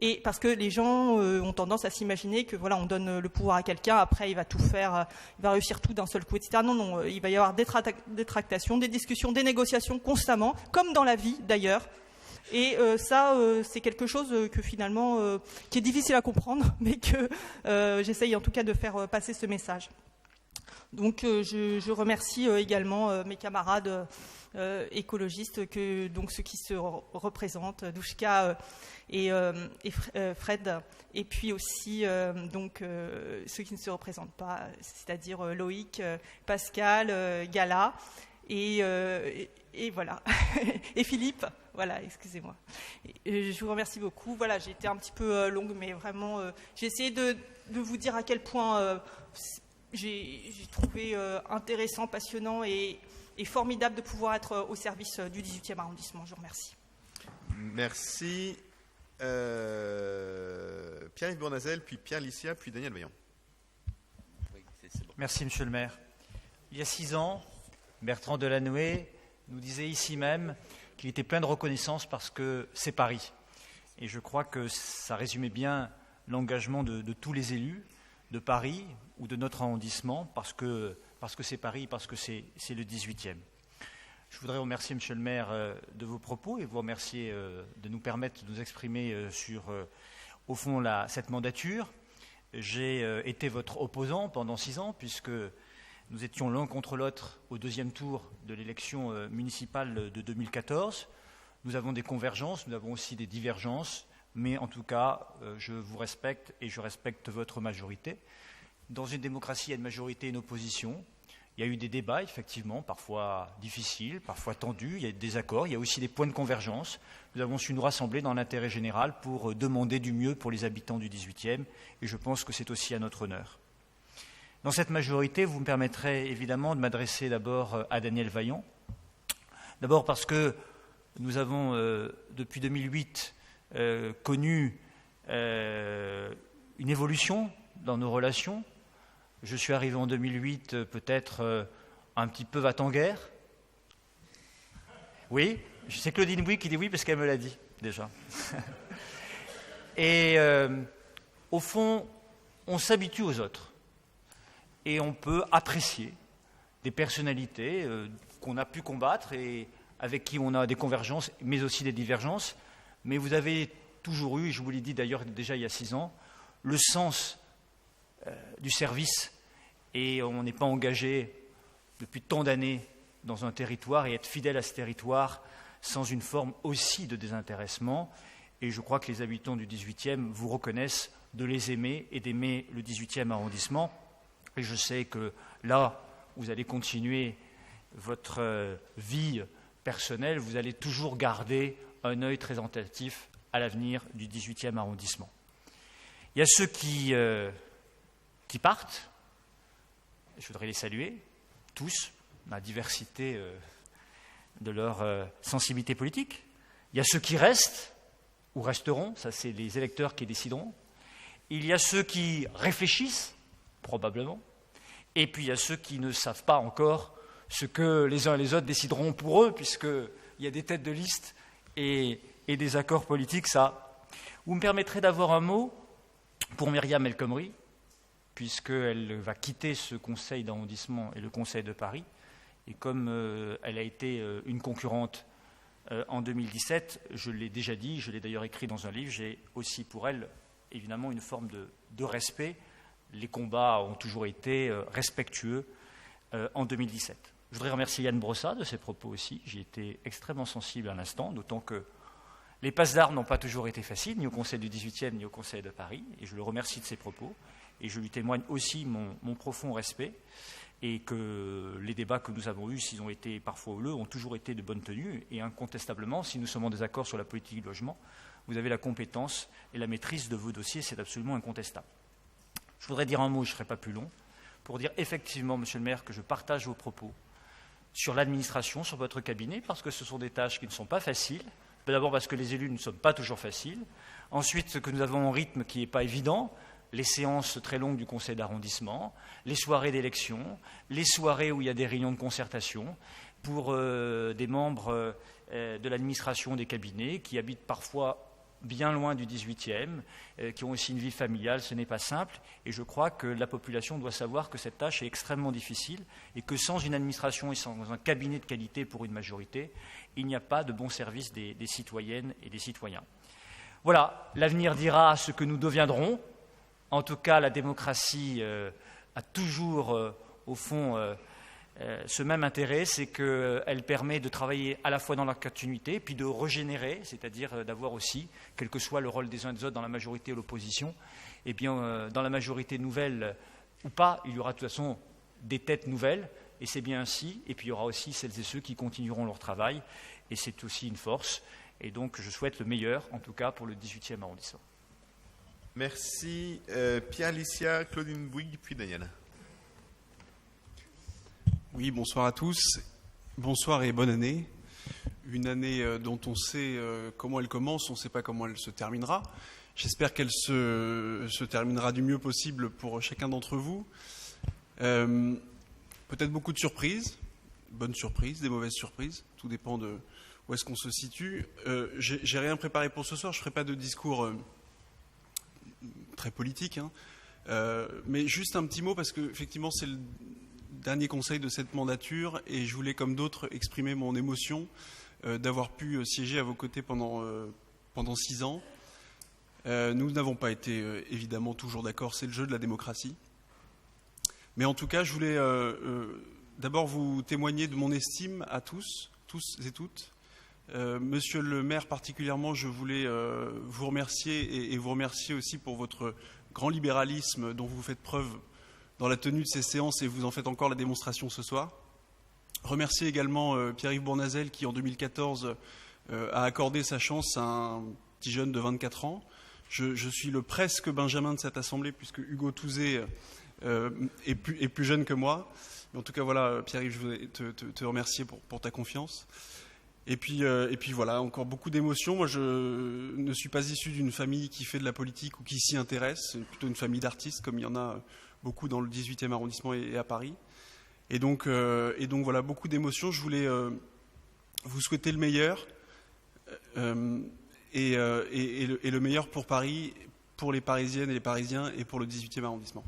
Et parce que les gens ont tendance à s'imaginer que voilà, on donne le pouvoir à quelqu'un, après il va tout faire, il va réussir tout d'un seul coup, etc. Non, il va y avoir des tractations, des discussions, des négociations constamment, comme dans la vie d'ailleurs. Et ça, c'est quelque chose que finalement, qui est difficile à comprendre, mais que j'essaye en tout cas de faire passer ce message. Donc je remercie également mes camarades écologistes, donc ceux qui se représentent, Douchka et Fred, et puis aussi ceux qui ne se représentent pas, c'est-à-dire Loïc, Pascal, Gala et voilà, et Philippe. Voilà, excusez-moi. Je vous remercie beaucoup. Voilà, j'ai été un petit peu longue, mais vraiment, j'ai essayé de vous dire à quel point j'ai trouvé intéressant, passionnant et formidable de pouvoir être au service du 18e arrondissement. Je vous remercie. Merci. Pierre-Yves Bournazel, puis Pierre Licia, puis Daniel Vaillant. Oui, c'est bon. Merci, Monsieur le maire. Il y a 6 ans, Bertrand Delanoë nous disait ici même qu'il était plein de reconnaissance parce que c'est Paris. Et je crois que ça résumait bien l'engagement de tous les élus de Paris ou de notre arrondissement, parce que c'est Paris, parce que c'est le 18e. Je voudrais remercier Monsieur le maire de vos propos et vous remercier de nous permettre de nous exprimer sur, au fond, cette mandature. J'ai été votre opposant pendant 6 ans, puisque nous étions l'un contre l'autre au 2e tour de l'élection municipale de 2014. Nous avons des convergences, nous avons aussi des divergences, mais en tout cas, je vous respecte et je respecte votre majorité. Dans une démocratie, il y a une majorité et une opposition. Il y a eu des débats, effectivement, parfois difficiles, parfois tendus, il y a des désaccords, il y a aussi des points de convergence. Nous avons su nous rassembler dans l'intérêt général pour demander du mieux pour les habitants du 18e, et je pense que c'est aussi à notre honneur. Dans cette majorité, vous me permettrez évidemment de m'adresser d'abord à Daniel Vaillant. D'abord parce que nous avons, depuis 2008, connu une évolution dans nos relations. Je suis arrivé en 2008, peut-être un petit peu va-t-en-guerre. Oui, c'est Claudine Bouy qui dit oui parce qu'elle me l'a dit déjà. Et au fond, on s'habitue aux autres. Et on peut apprécier des personnalités qu'on a pu combattre et avec qui on a des convergences, mais aussi des divergences. Mais vous avez toujours eu, et je vous l'ai dit d'ailleurs déjà il y a 6 ans, le sens du service. Et on n'est pas engagé depuis tant d'années dans un territoire et être fidèle à ce territoire sans une forme aussi de désintéressement. Et je crois que les habitants du 18e vous reconnaissent de les aimer et d'aimer le 18e arrondissement. Et je sais que là, vous allez continuer votre vie personnelle, vous allez toujours garder un œil très attentif à l'avenir du 18e arrondissement. Il y a ceux qui partent, je voudrais les saluer, tous, la diversité de leur sensibilité politique. Il y a ceux qui restent ou resteront, ça c'est les électeurs qui décideront. Il y a ceux qui réfléchissent, probablement, et puis il y a ceux qui ne savent pas encore ce que les uns et les autres décideront pour eux, puisqu'il y a des têtes de liste et des accords politiques, ça. Vous me permettrez d'avoir un mot pour Myriam El Khomri, puisqu'elle va quitter ce conseil d'arrondissement et le conseil de Paris. Et comme elle a été une concurrente en 2017, je l'ai déjà dit, je l'ai d'ailleurs écrit dans un livre, j'ai aussi pour elle évidemment une forme de respect. Les combats ont toujours été respectueux en 2017. Je voudrais remercier Yann Brossat de ses propos aussi. J'y étais extrêmement sensible à l'instant, d'autant que les passes d'armes n'ont pas toujours été faciles, ni au Conseil du 18e, ni au Conseil de Paris. Et je le remercie de ses propos. Et je lui témoigne aussi mon profond respect. Et que les débats que nous avons eus, s'ils ont été parfois houleux, ont toujours été de bonne tenue. Et incontestablement, si nous sommes en désaccord sur la politique du logement, vous avez la compétence et la maîtrise de vos dossiers, c'est absolument incontestable. Je voudrais dire un mot, je ne serai pas plus long, pour dire effectivement, Monsieur le maire, que je partage vos propos sur l'administration, sur votre cabinet, parce que ce sont des tâches qui ne sont pas faciles. D'abord parce que les élus ne sont pas toujours faciles. Ensuite, que nous avons un rythme qui n'est pas évident, les séances très longues du conseil d'arrondissement, les soirées d'élection, les soirées où il y a des réunions de concertation pour des membres de l'administration des cabinets qui habitent parfois bien loin du 18e, qui ont aussi une vie familiale, ce n'est pas simple. Et je crois que la population doit savoir que cette tâche est extrêmement difficile et que sans une administration et sans un cabinet de qualité pour une majorité, il n'y a pas de bon service des citoyennes et des citoyens. Voilà, l'avenir dira ce que nous deviendrons. En tout cas, la démocratie a toujours, au fond, ce même intérêt, c'est qu'elle permet de travailler à la fois dans la continuité, puis de régénérer, c'est-à-dire d'avoir aussi, quel que soit le rôle des uns et des autres dans la majorité ou l'opposition, eh bien, dans la majorité nouvelle ou pas, il y aura de toute façon des têtes nouvelles, et c'est bien ainsi, et puis il y aura aussi celles et ceux qui continueront leur travail, et c'est aussi une force, et donc je souhaite le meilleur, en tout cas pour le 18e arrondissement. Merci. Pierre Licia, Claudine Bouygues, puis Daniel. Oui, bonsoir à tous. Bonsoir et bonne année. Une année dont on sait comment elle commence, on ne sait pas comment elle se terminera. J'espère qu'elle se terminera du mieux possible pour chacun d'entre vous. Peut-être beaucoup de surprises, bonnes surprises, des mauvaises surprises. Tout dépend de où est-ce qu'on se situe. J'ai rien préparé pour ce soir. Je ne ferai pas de discours très politique, hein. Mais juste un petit mot parce que effectivement c'est le dernier conseil de cette mandature et je voulais comme d'autres exprimer mon émotion d'avoir pu siéger à vos côtés pendant 6 ans. Nous n'avons pas été évidemment toujours d'accord, c'est le jeu de la démocratie. Mais en tout cas, je voulais d'abord vous témoigner de mon estime à tous et toutes. Monsieur le maire particulièrement, je voulais vous remercier et vous remercier aussi pour votre grand libéralisme dont vous faites preuve dans la tenue de ces séances et vous en faites encore la démonstration ce soir. Remercier également Pierre-Yves Bournazel qui en 2014 a accordé sa chance à un petit jeune de 24 ans. Je suis le presque Benjamin de cette assemblée puisque Hugo Touzé est plus jeune que moi. Mais en tout cas voilà Pierre-Yves, je voulais te remercier pour ta confiance. Et puis voilà, encore beaucoup d'émotions. Moi, je ne suis pas issu d'une famille qui fait de la politique ou qui s'y intéresse. C'est plutôt une famille d'artistes, comme il y en a beaucoup dans le 18e arrondissement et à Paris. Et donc voilà, beaucoup d'émotions. Je voulais vous souhaiter le meilleur et le meilleur pour Paris, pour les Parisiennes et les Parisiens et pour le 18e arrondissement.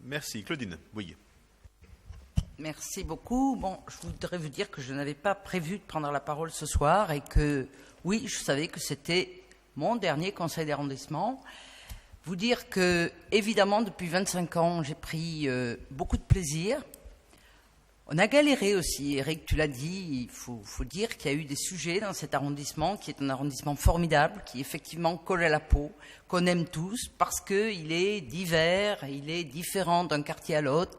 Merci. Claudine Bouygues. Merci beaucoup. Bon, je voudrais vous dire que je n'avais pas prévu de prendre la parole ce soir et que, oui, je savais que c'était mon dernier conseil d'arrondissement. Vous dire que, évidemment, depuis 25 ans, j'ai pris beaucoup de plaisir. On a galéré aussi, Eric, tu l'as dit, il faut dire qu'il y a eu des sujets dans cet arrondissement qui est un arrondissement formidable, qui effectivement colle à la peau, qu'on aime tous, parce qu'il est divers, il est différent d'un quartier à l'autre,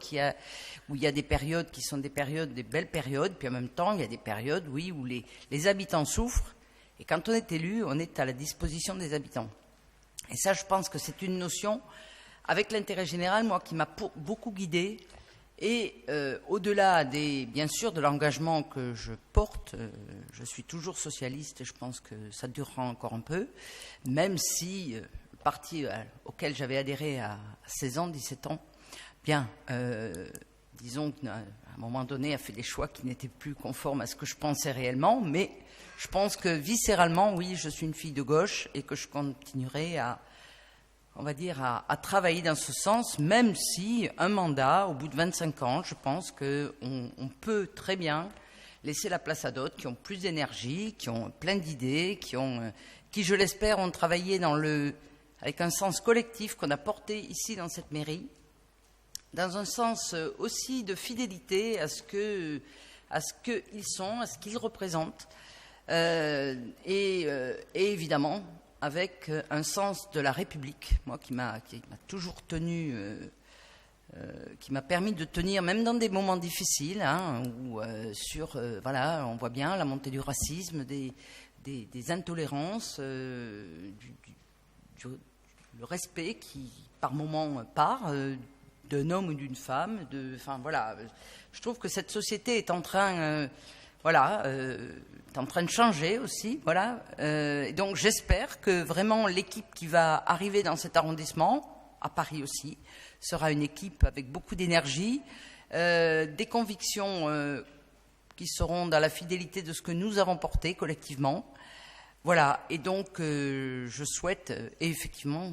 où il y a des périodes qui sont des belles périodes, puis en même temps, il y a des périodes, oui, où les habitants souffrent, et quand on est élu, on est à la disposition des habitants. Et ça, je pense que c'est une notion, avec l'intérêt général, moi, qui m'a beaucoup guidée. Et au-delà bien sûr de l'engagement que je porte, je suis toujours socialiste et je pense que ça durera encore un peu, même si le parti auquel j'avais adhéré à 16 ans, 17 ans, bien, disons qu'à un moment donné a fait des choix qui n'étaient plus conformes à ce que je pensais réellement, mais je pense que viscéralement, oui, je suis une fille de gauche et que je continuerai à on va dire, à travailler dans ce sens, même si un mandat, au bout de 25 ans, je pense qu'on peut très bien laisser la place à d'autres qui ont plus d'énergie, qui ont plein d'idées, qui, je l'espère, ont travaillé avec un sens collectif qu'on a porté ici dans cette mairie, dans un sens aussi de fidélité à ce qu'ils sont, à ce qu'ils représentent, et évidemment avec un sens de la République, moi qui m'a toujours tenu, qui m'a permis de tenir même dans des moments difficiles, où voilà, on voit bien la montée du racisme, des intolérances, le respect qui par moments part d'un homme ou d'une femme, enfin voilà, je trouve que cette société est en train est en train de changer aussi, voilà. Donc j'espère que vraiment l'équipe qui va arriver dans cet arrondissement, à Paris aussi, sera une équipe avec beaucoup d'énergie, des convictions qui seront dans la fidélité de ce que nous avons porté collectivement. Voilà, et donc je souhaite, et effectivement,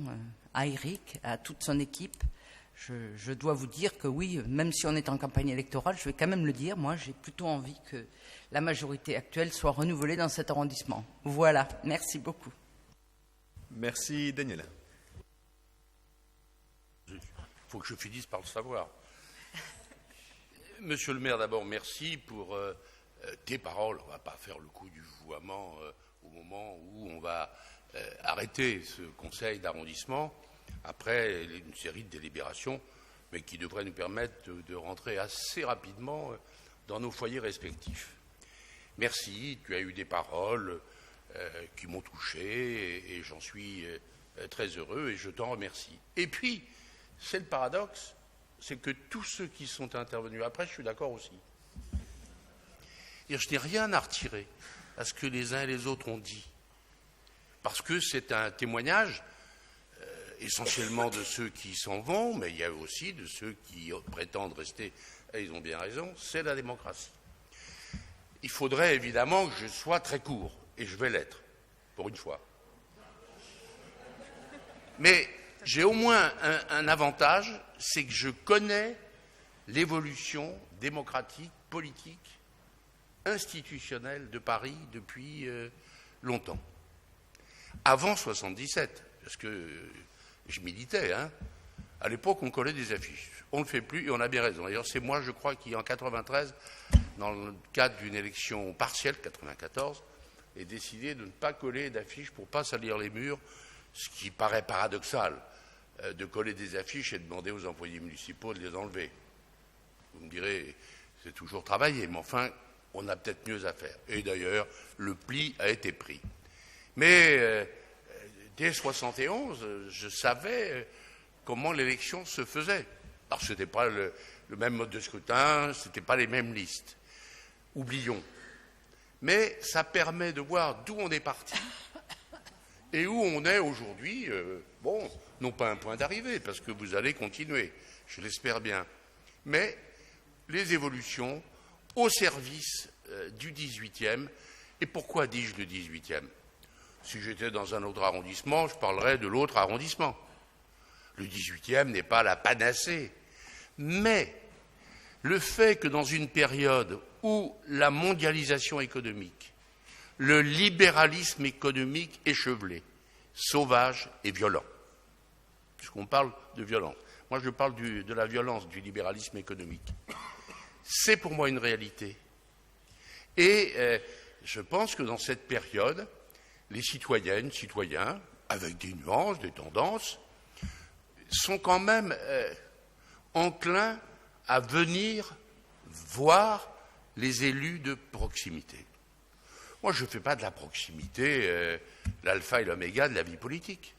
à Éric, à toute son équipe, je dois vous dire que oui, même si on est en campagne électorale, je vais quand même le dire, moi j'ai plutôt envie que la majorité actuelle soit renouvelée dans cet arrondissement. Voilà, merci beaucoup. Merci Daniel. Il faut que je finisse par le savoir. Monsieur le maire, d'abord, merci pour tes paroles. On ne va pas faire le coup du vouvoiement au moment où on va arrêter ce conseil d'arrondissement après une série de délibérations, mais qui devrait nous permettre de rentrer assez rapidement dans nos foyers respectifs. Merci, tu as eu des paroles qui m'ont touché et j'en suis très heureux et je t'en remercie. Et puis, c'est le paradoxe, c'est que tous ceux qui sont intervenus après, je suis d'accord aussi. Et je n'ai rien à retirer à ce que les uns et les autres ont dit, parce que c'est un témoignage essentiellement de ceux qui s'en vont, mais il y a aussi de ceux qui prétendent rester, et ils ont bien raison, c'est la démocratie. Il faudrait évidemment que je sois très court, et je vais l'être, pour une fois. Mais j'ai au moins un avantage, c'est que je connais l'évolution démocratique, politique, institutionnelle de Paris depuis longtemps. Avant 77, parce que je militais, à l'époque on collait des affiches. On ne le fait plus et on a bien raison. D'ailleurs c'est moi je crois qui en 93, dans le cadre d'une élection partielle, 94, ai décidé de ne pas coller d'affiches pour ne pas salir les murs, ce qui paraît paradoxal, de coller des affiches et de demander aux employés municipaux de les enlever. Vous me direz, c'est toujours travaillé, mais enfin, on a peut-être mieux à faire. Et d'ailleurs, le pli a été pris. Mais dès 71, je savais comment l'élection se faisait. Alors ce n'était pas le même mode de scrutin, ce n'était pas les mêmes listes. Oublions. Mais ça permet de voir d'où on est parti et où on est aujourd'hui. Bon, non pas un point d'arrivée, parce que vous allez continuer, je l'espère bien. Mais les évolutions au service du 18e. Et pourquoi dis-je le 18e ? Si j'étais dans un autre arrondissement, je parlerais de l'autre arrondissement. Le 18e n'est pas la panacée. Mais le fait que dans une période où la mondialisation économique, le libéralisme économique échevelé, sauvage et violent, puisqu'on parle de violence, moi je parle de la violence du libéralisme économique, c'est pour moi une réalité. Et je pense que dans cette période, les citoyennes, citoyens, avec des nuances, des tendances, sont quand même enclins à venir voir les élus de proximité. Moi, je ne fais pas de la proximité l'alpha et l'oméga de la vie politique.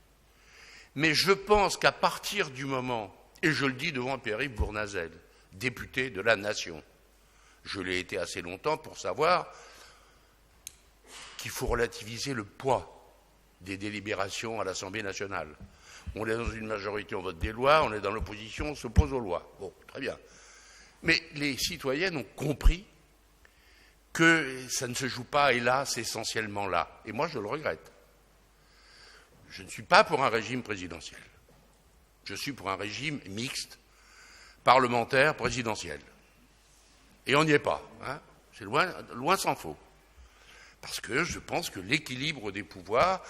Mais je pense qu'à partir du moment, et je le dis devant Pierre-Yves Bournazel, député de la Nation, je l'ai été assez longtemps pour savoir qu'il faut relativiser le poids des délibérations à l'Assemblée nationale. On est dans une majorité, on vote des lois, on est dans l'opposition, on s'oppose aux lois. Bon, très bien. Mais les citoyennes ont compris que ça ne se joue pas, hélas, essentiellement là. Et moi, je le regrette. Je ne suis pas pour un régime présidentiel. Je suis pour un régime mixte, parlementaire, présidentiel. Et on n'y est pas. Hein. C'est loin s'en faut. Parce que je pense que l'équilibre des pouvoirs,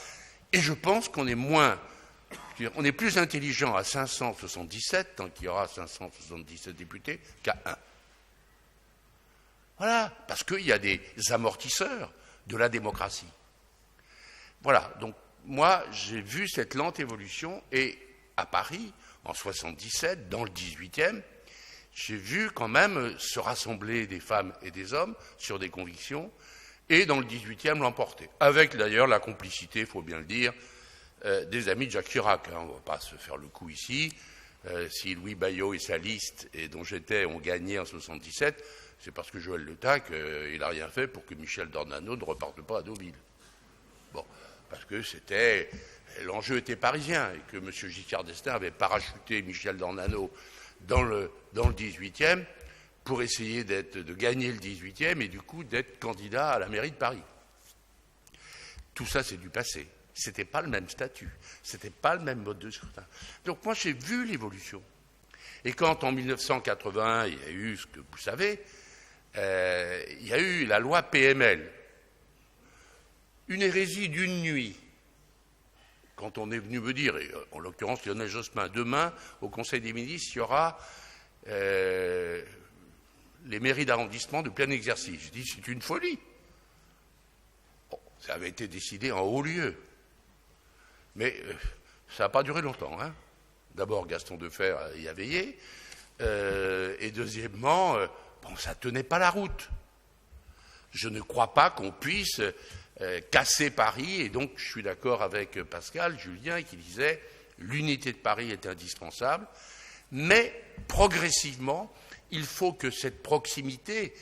et je pense qu'on est plus intelligent à 577, tant qu'il y aura 577 députés, qu'à 1. Voilà, parce qu'il y a des amortisseurs de la démocratie. Voilà, donc moi j'ai vu cette lente évolution, et à Paris, en 77, dans le 18e, j'ai vu quand même se rassembler des femmes et des hommes sur des convictions, et dans le 18e l'emporter. Avec d'ailleurs la complicité, il faut bien le dire, des amis de Jacques Chirac. Hein, on ne va pas se faire le coup ici. Si Louis Bayot et sa liste, et dont j'étais, ont gagné en 77, c'est parce que Joël Le Tac, il n'a rien fait pour que Michel Dornano ne reparte pas à Deauville. Bon, parce que l'enjeu était parisien, et que M. Giscard d'Estaing avait parachuté Michel Dornano dans le 18e pour essayer de gagner le 18e et du coup d'être candidat à la mairie de Paris. Tout ça, c'est du passé. Ce n'était pas le même statut, ce n'était pas le même mode de scrutin. Donc moi, j'ai vu l'évolution. Et quand, en 1981, il y a eu ce que vous savez, il y a eu la loi PML, une hérésie d'une nuit. Quand on est venu me dire, et en l'occurrence Lionel Jospin, demain, au Conseil des ministres, il y aura les mairies d'arrondissement de plein exercice. Je dis, c'est une folie. Bon, ça avait été décidé en haut lieu. Mais ça n'a pas duré longtemps. Hein. D'abord, Gaston Defferre y a veillé. Et deuxièmement, ça ne tenait pas la route. Je ne crois pas qu'on puisse casser Paris. Et donc, je suis d'accord avec Pascal, Julien, qui disait l'unité de Paris est indispensable. Mais progressivement, il faut que cette proximité,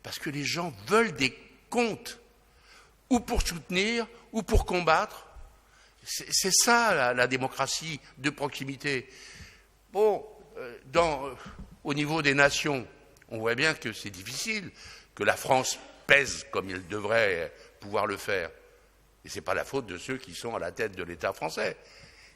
parce que les gens veulent des comptes, ou pour soutenir, ou pour combattre. C'est ça la démocratie de proximité. Bon, au niveau des nations, on voit bien que c'est difficile, que la France pèse comme il devrait pouvoir le faire. Et ce n'est pas la faute de ceux qui sont à la tête de l'État français.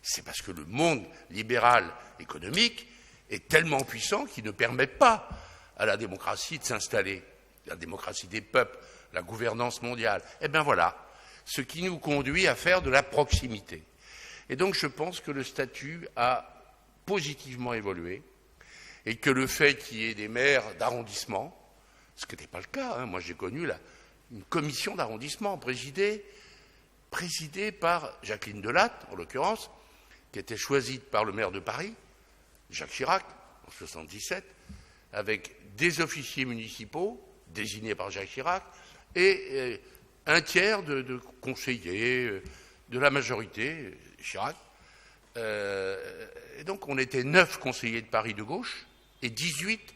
C'est parce que le monde libéral économique est tellement puissant qu'il ne permet pas à la démocratie de s'installer. La démocratie des peuples, la gouvernance mondiale. Eh bien voilà. Ce qui nous conduit à faire de la proximité. Et donc je pense que le statut a positivement évolué et que le fait qu'il y ait des maires d'arrondissement, ce qui n'était pas le cas, hein, moi j'ai connu une commission d'arrondissement présidée par Jacqueline Delatte, en l'occurrence, qui était choisie par le maire de Paris, Jacques Chirac, en 1977, avec des officiers municipaux désignés par Jacques Chirac et un tiers de conseillers de la majorité, Chirac. Et donc on était 9 conseillers de Paris de gauche et 18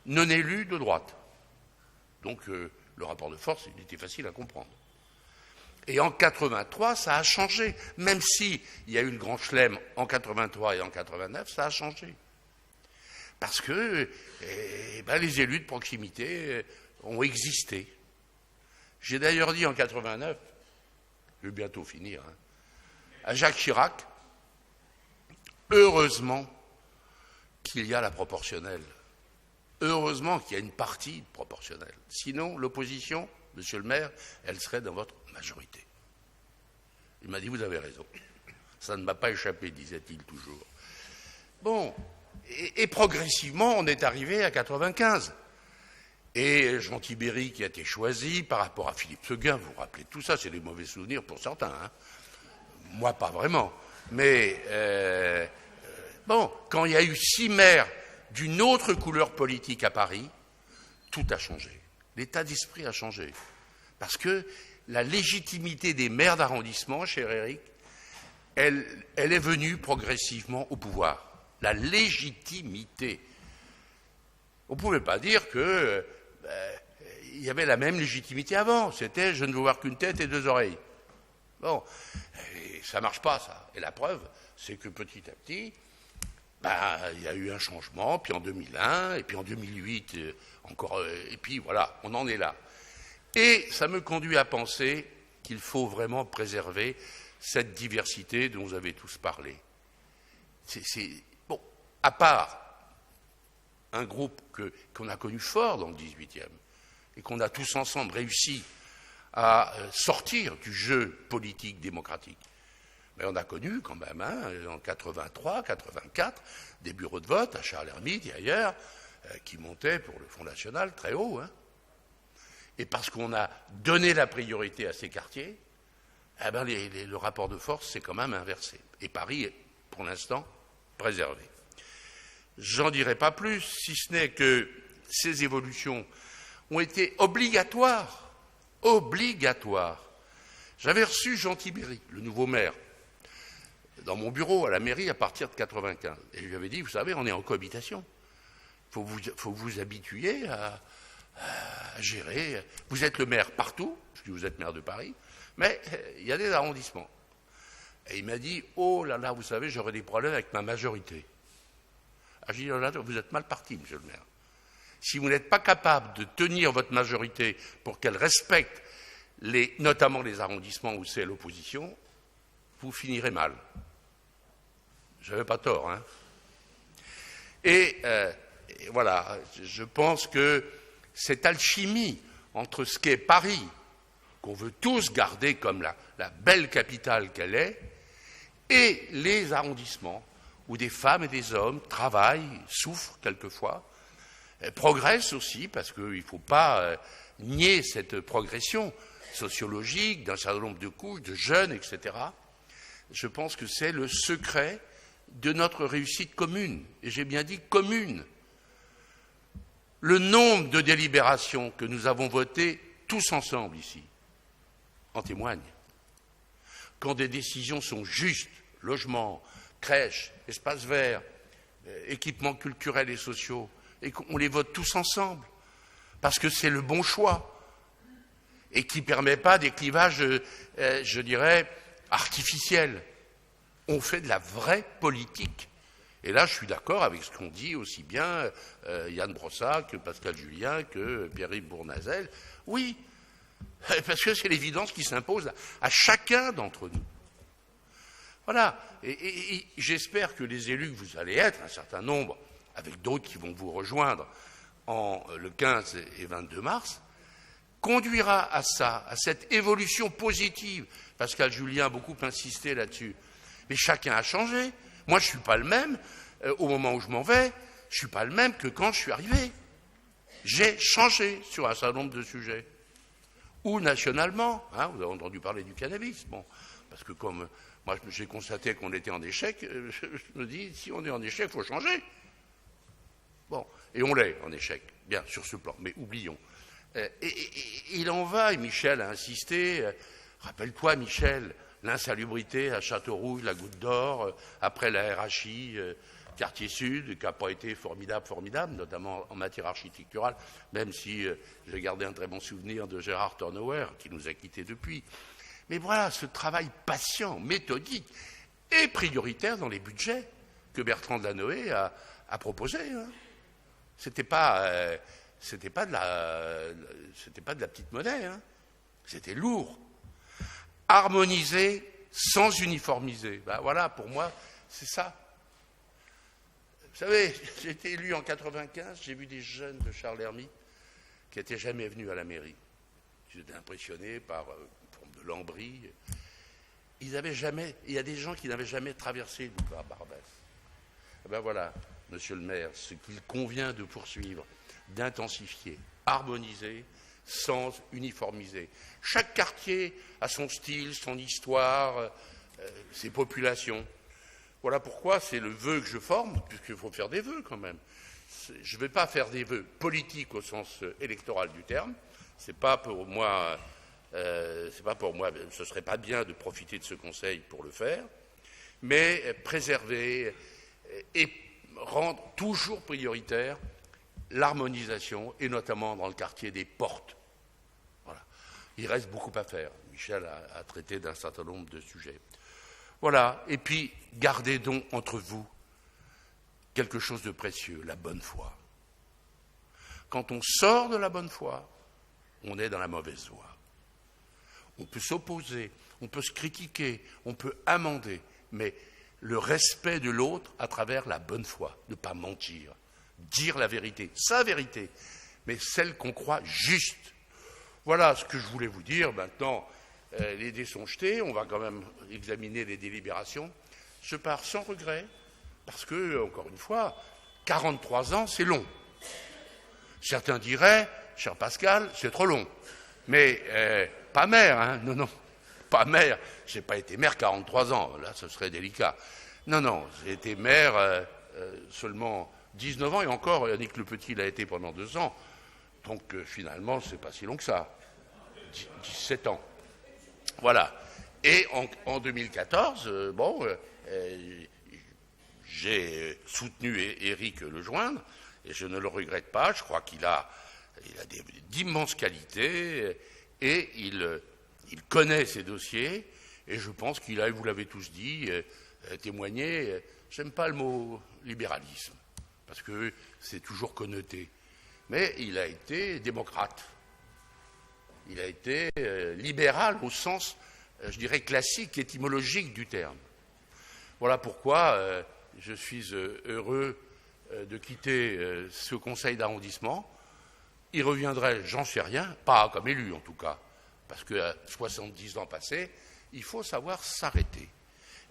non élus de droite. Donc le rapport de force, il était facile à comprendre. Et en 83, ça a changé. Même s'il y a eu le grand chelem en 83 et en 89, ça a changé. Parce que les élus de proximité ont existé. J'ai d'ailleurs dit en 89, je vais bientôt finir, hein, à Jacques Chirac, heureusement qu'il y a la proportionnelle. Heureusement qu'il y a une partie proportionnelle. Sinon, l'opposition, monsieur le maire, elle serait dans votre majorité. Il m'a dit, vous avez raison. Ça ne m'a pas échappé, disait-il toujours. Bon, et progressivement, on est arrivé à 95. Et Jean Tibéry qui a été choisi par rapport à Philippe Seguin, vous vous rappelez tout ça, c'est des mauvais souvenirs pour certains. Hein. Moi, pas vraiment. Mais quand il y a eu 6 maires d'une autre couleur politique à Paris, tout a changé. L'état d'esprit a changé. Parce que la légitimité des maires d'arrondissement, cher Éric, elle est venue progressivement au pouvoir. La légitimité. On ne pouvait pas dire que il y avait la même légitimité avant. C'était « je ne veux voir qu'une tête et 2 oreilles ». Bon, ça ne marche pas, ça. Et la preuve, c'est que petit à petit, il y a eu un changement, puis en 2001, et puis en 2008, encore, et puis voilà, on en est là. Et ça me conduit à penser qu'il faut vraiment préserver cette diversité dont vous avez tous parlé. Bon, à part un groupe qu'on a connu fort dans le 18e et qu'on a tous ensemble réussi à sortir du jeu politique démocratique. Mais on a connu quand même, en 83, 84, des bureaux de vote à Charles-Hermite et ailleurs qui montaient pour le Front National très haut. Et parce qu'on a donné la priorité à ces quartiers, le rapport de force s'est quand même inversé. Et Paris est, pour l'instant, préservé. J'en dirai pas plus, si ce n'est que ces évolutions ont été obligatoires. Obligatoires. J'avais reçu Jean Tibéry, le nouveau maire, dans mon bureau à la mairie à partir de 95. Et je lui avais dit, vous savez, on est en cohabitation. Il faut vous habituer à gérer. Vous êtes le maire partout, parce que vous êtes maire de Paris, mais il y a des arrondissements. Et il m'a dit, oh là là, vous savez, j'aurais des problèmes avec ma majorité. Ah, j'ai dit, oh là là, vous êtes mal parti, monsieur le maire. Si vous n'êtes pas capable de tenir votre majorité pour qu'elle respecte notamment les arrondissements où c'est l'opposition, vous finirez mal. Je n'avais pas tort, hein. Et voilà, je pense que cette alchimie entre ce qu'est Paris, qu'on veut tous garder comme la belle capitale qu'elle est, et les arrondissements où des femmes et des hommes travaillent, souffrent quelquefois, progressent aussi, parce qu'il ne faut pas nier cette progression sociologique d'un certain nombre de couches, de jeunes, etc. Je pense que c'est le secret de notre réussite commune. Et j'ai bien dit commune. Le nombre de délibérations que nous avons votées tous ensemble ici en témoigne. Quand des décisions sont justes, logement, crèche, espaces verts, équipements culturels et sociaux, et qu'on les vote tous ensemble, parce que c'est le bon choix, et qui ne permet pas des clivages, je dirais, artificiels. On fait de la vraie politique. Et là, je suis d'accord avec ce qu'ont dit aussi bien Yann Brossat que Pascal Julien, que Pierre-Yves Bournazel. Oui, parce que c'est l'évidence qui s'impose à chacun d'entre nous. Voilà. Et j'espère que les élus que vous allez être, un certain nombre, avec d'autres qui vont vous rejoindre le 15 et 22 mars, conduira à ça, à cette évolution positive. Pascal Julien a beaucoup insisté là-dessus. Mais chacun a changé. Moi, je ne suis pas le même au moment où je m'en vais. Je ne suis pas le même que quand je suis arrivé. J'ai changé sur un certain nombre de sujets. Ou nationalement. Vous avez entendu parler du cannabis. Bon, parce que comme moi, j'ai constaté qu'on était en échec, je me dis, si on est en échec, il faut changer. Bon, et on l'est en échec, bien, sur ce plan. Mais oublions. Et il en va, et Michel a insisté. Rappelle-toi, Michel, l'insalubrité à Châteaurouge, la Goutte d'Or, après la RHI, quartier sud, qui n'a pas été formidable, notamment en matière architecturale, même si j'ai gardé un très bon souvenir de Gérard Tornauer, qui nous a quittés depuis. Mais voilà, ce travail patient, méthodique et prioritaire dans les budgets que Bertrand Delanoë a proposé. C'était pas de la petite monnaie. C'était lourd. Harmoniser sans uniformiser. Voilà, pour moi, c'est ça. Vous savez, j'ai été élu en 95, j'ai vu des jeunes de Charles-Hermite qui n'étaient jamais venus à la mairie. J'étais impressionné par forme de lambris. Il y a des gens qui n'avaient jamais traversé le boulevard Barbès. Voilà, monsieur le maire, ce qu'il convient de poursuivre, d'intensifier, harmoniser, sans uniformiser. Chaque quartier a son style, son histoire, ses populations. Voilà pourquoi c'est le vœu que je forme, puisqu'il faut faire des vœux quand même. Je ne vais pas faire des vœux politiques au sens électoral du terme. C'est pas pour moi. Ce serait pas bien de profiter de ce conseil pour le faire, mais préserver et rendre toujours prioritaire l'harmonisation, et notamment dans le quartier des portes. Voilà. Il reste beaucoup à faire. Michel a traité d'un certain nombre de sujets. Voilà. Et puis, gardez donc entre vous quelque chose de précieux, la bonne foi. Quand on sort de la bonne foi, on est dans la mauvaise voie. On peut s'opposer, on peut se critiquer, on peut amender, mais le respect de l'autre à travers la bonne foi, ne pas mentir, dire la vérité, sa vérité, mais celle qu'on croit juste. Voilà ce que je voulais vous dire. Maintenant, les dés sont jetés, on va quand même examiner les délibérations. Je pars sans regret, parce que, encore une fois, 43 ans, c'est long. Certains diraient, cher Pascal, c'est trop long. Mais pas maire, hein, non, pas maire. Je n'ai pas été maire 43 ans, là, ce serait délicat. Non, j'ai été maire seulement 19 ans, et encore, Yannick Le Petit l'a été pendant 2 ans. Donc, finalement, c'est pas si long que ça. 17 ans. Voilà. Et en 2014, j'ai soutenu Éric Lejoindre, et je ne le regrette pas. Je crois qu'il a d'immenses qualités, et il connaît ses dossiers, et je pense qu'il a, vous l'avez tous dit, témoigné, j'aime pas le mot libéralisme, parce que c'est toujours connoté, mais il a été démocrate. Il a été libéral au sens, je dirais, classique, étymologique du terme. Voilà pourquoi je suis heureux de quitter ce conseil d'arrondissement. Il reviendrait, j'en sais rien, pas comme élu en tout cas, parce qu'à 70 ans passés, il faut savoir s'arrêter.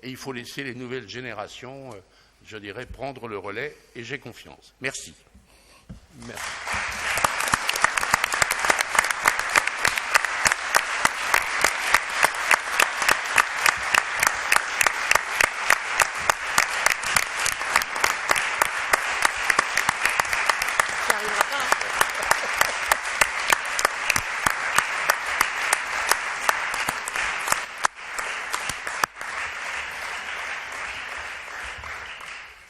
Et il faut laisser les nouvelles générations, je dirais, prendre le relais, et j'ai confiance. Merci. Merci.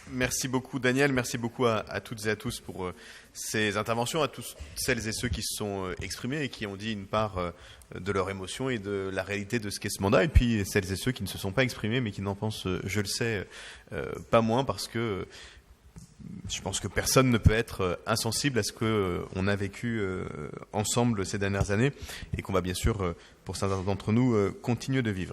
Merci beaucoup Daniel, merci beaucoup à toutes et à tous pour ces interventions, à tous celles et ceux qui se sont exprimés et qui ont dit une part de leur émotion et de la réalité de ce qu'est ce mandat, et puis celles et ceux qui ne se sont pas exprimés mais qui n'en pensent, je le sais, pas moins, parce que je pense que personne ne peut être insensible à ce qu'on a vécu ensemble ces dernières années et qu'on va bien sûr, pour certains d'entre nous, continuer de vivre.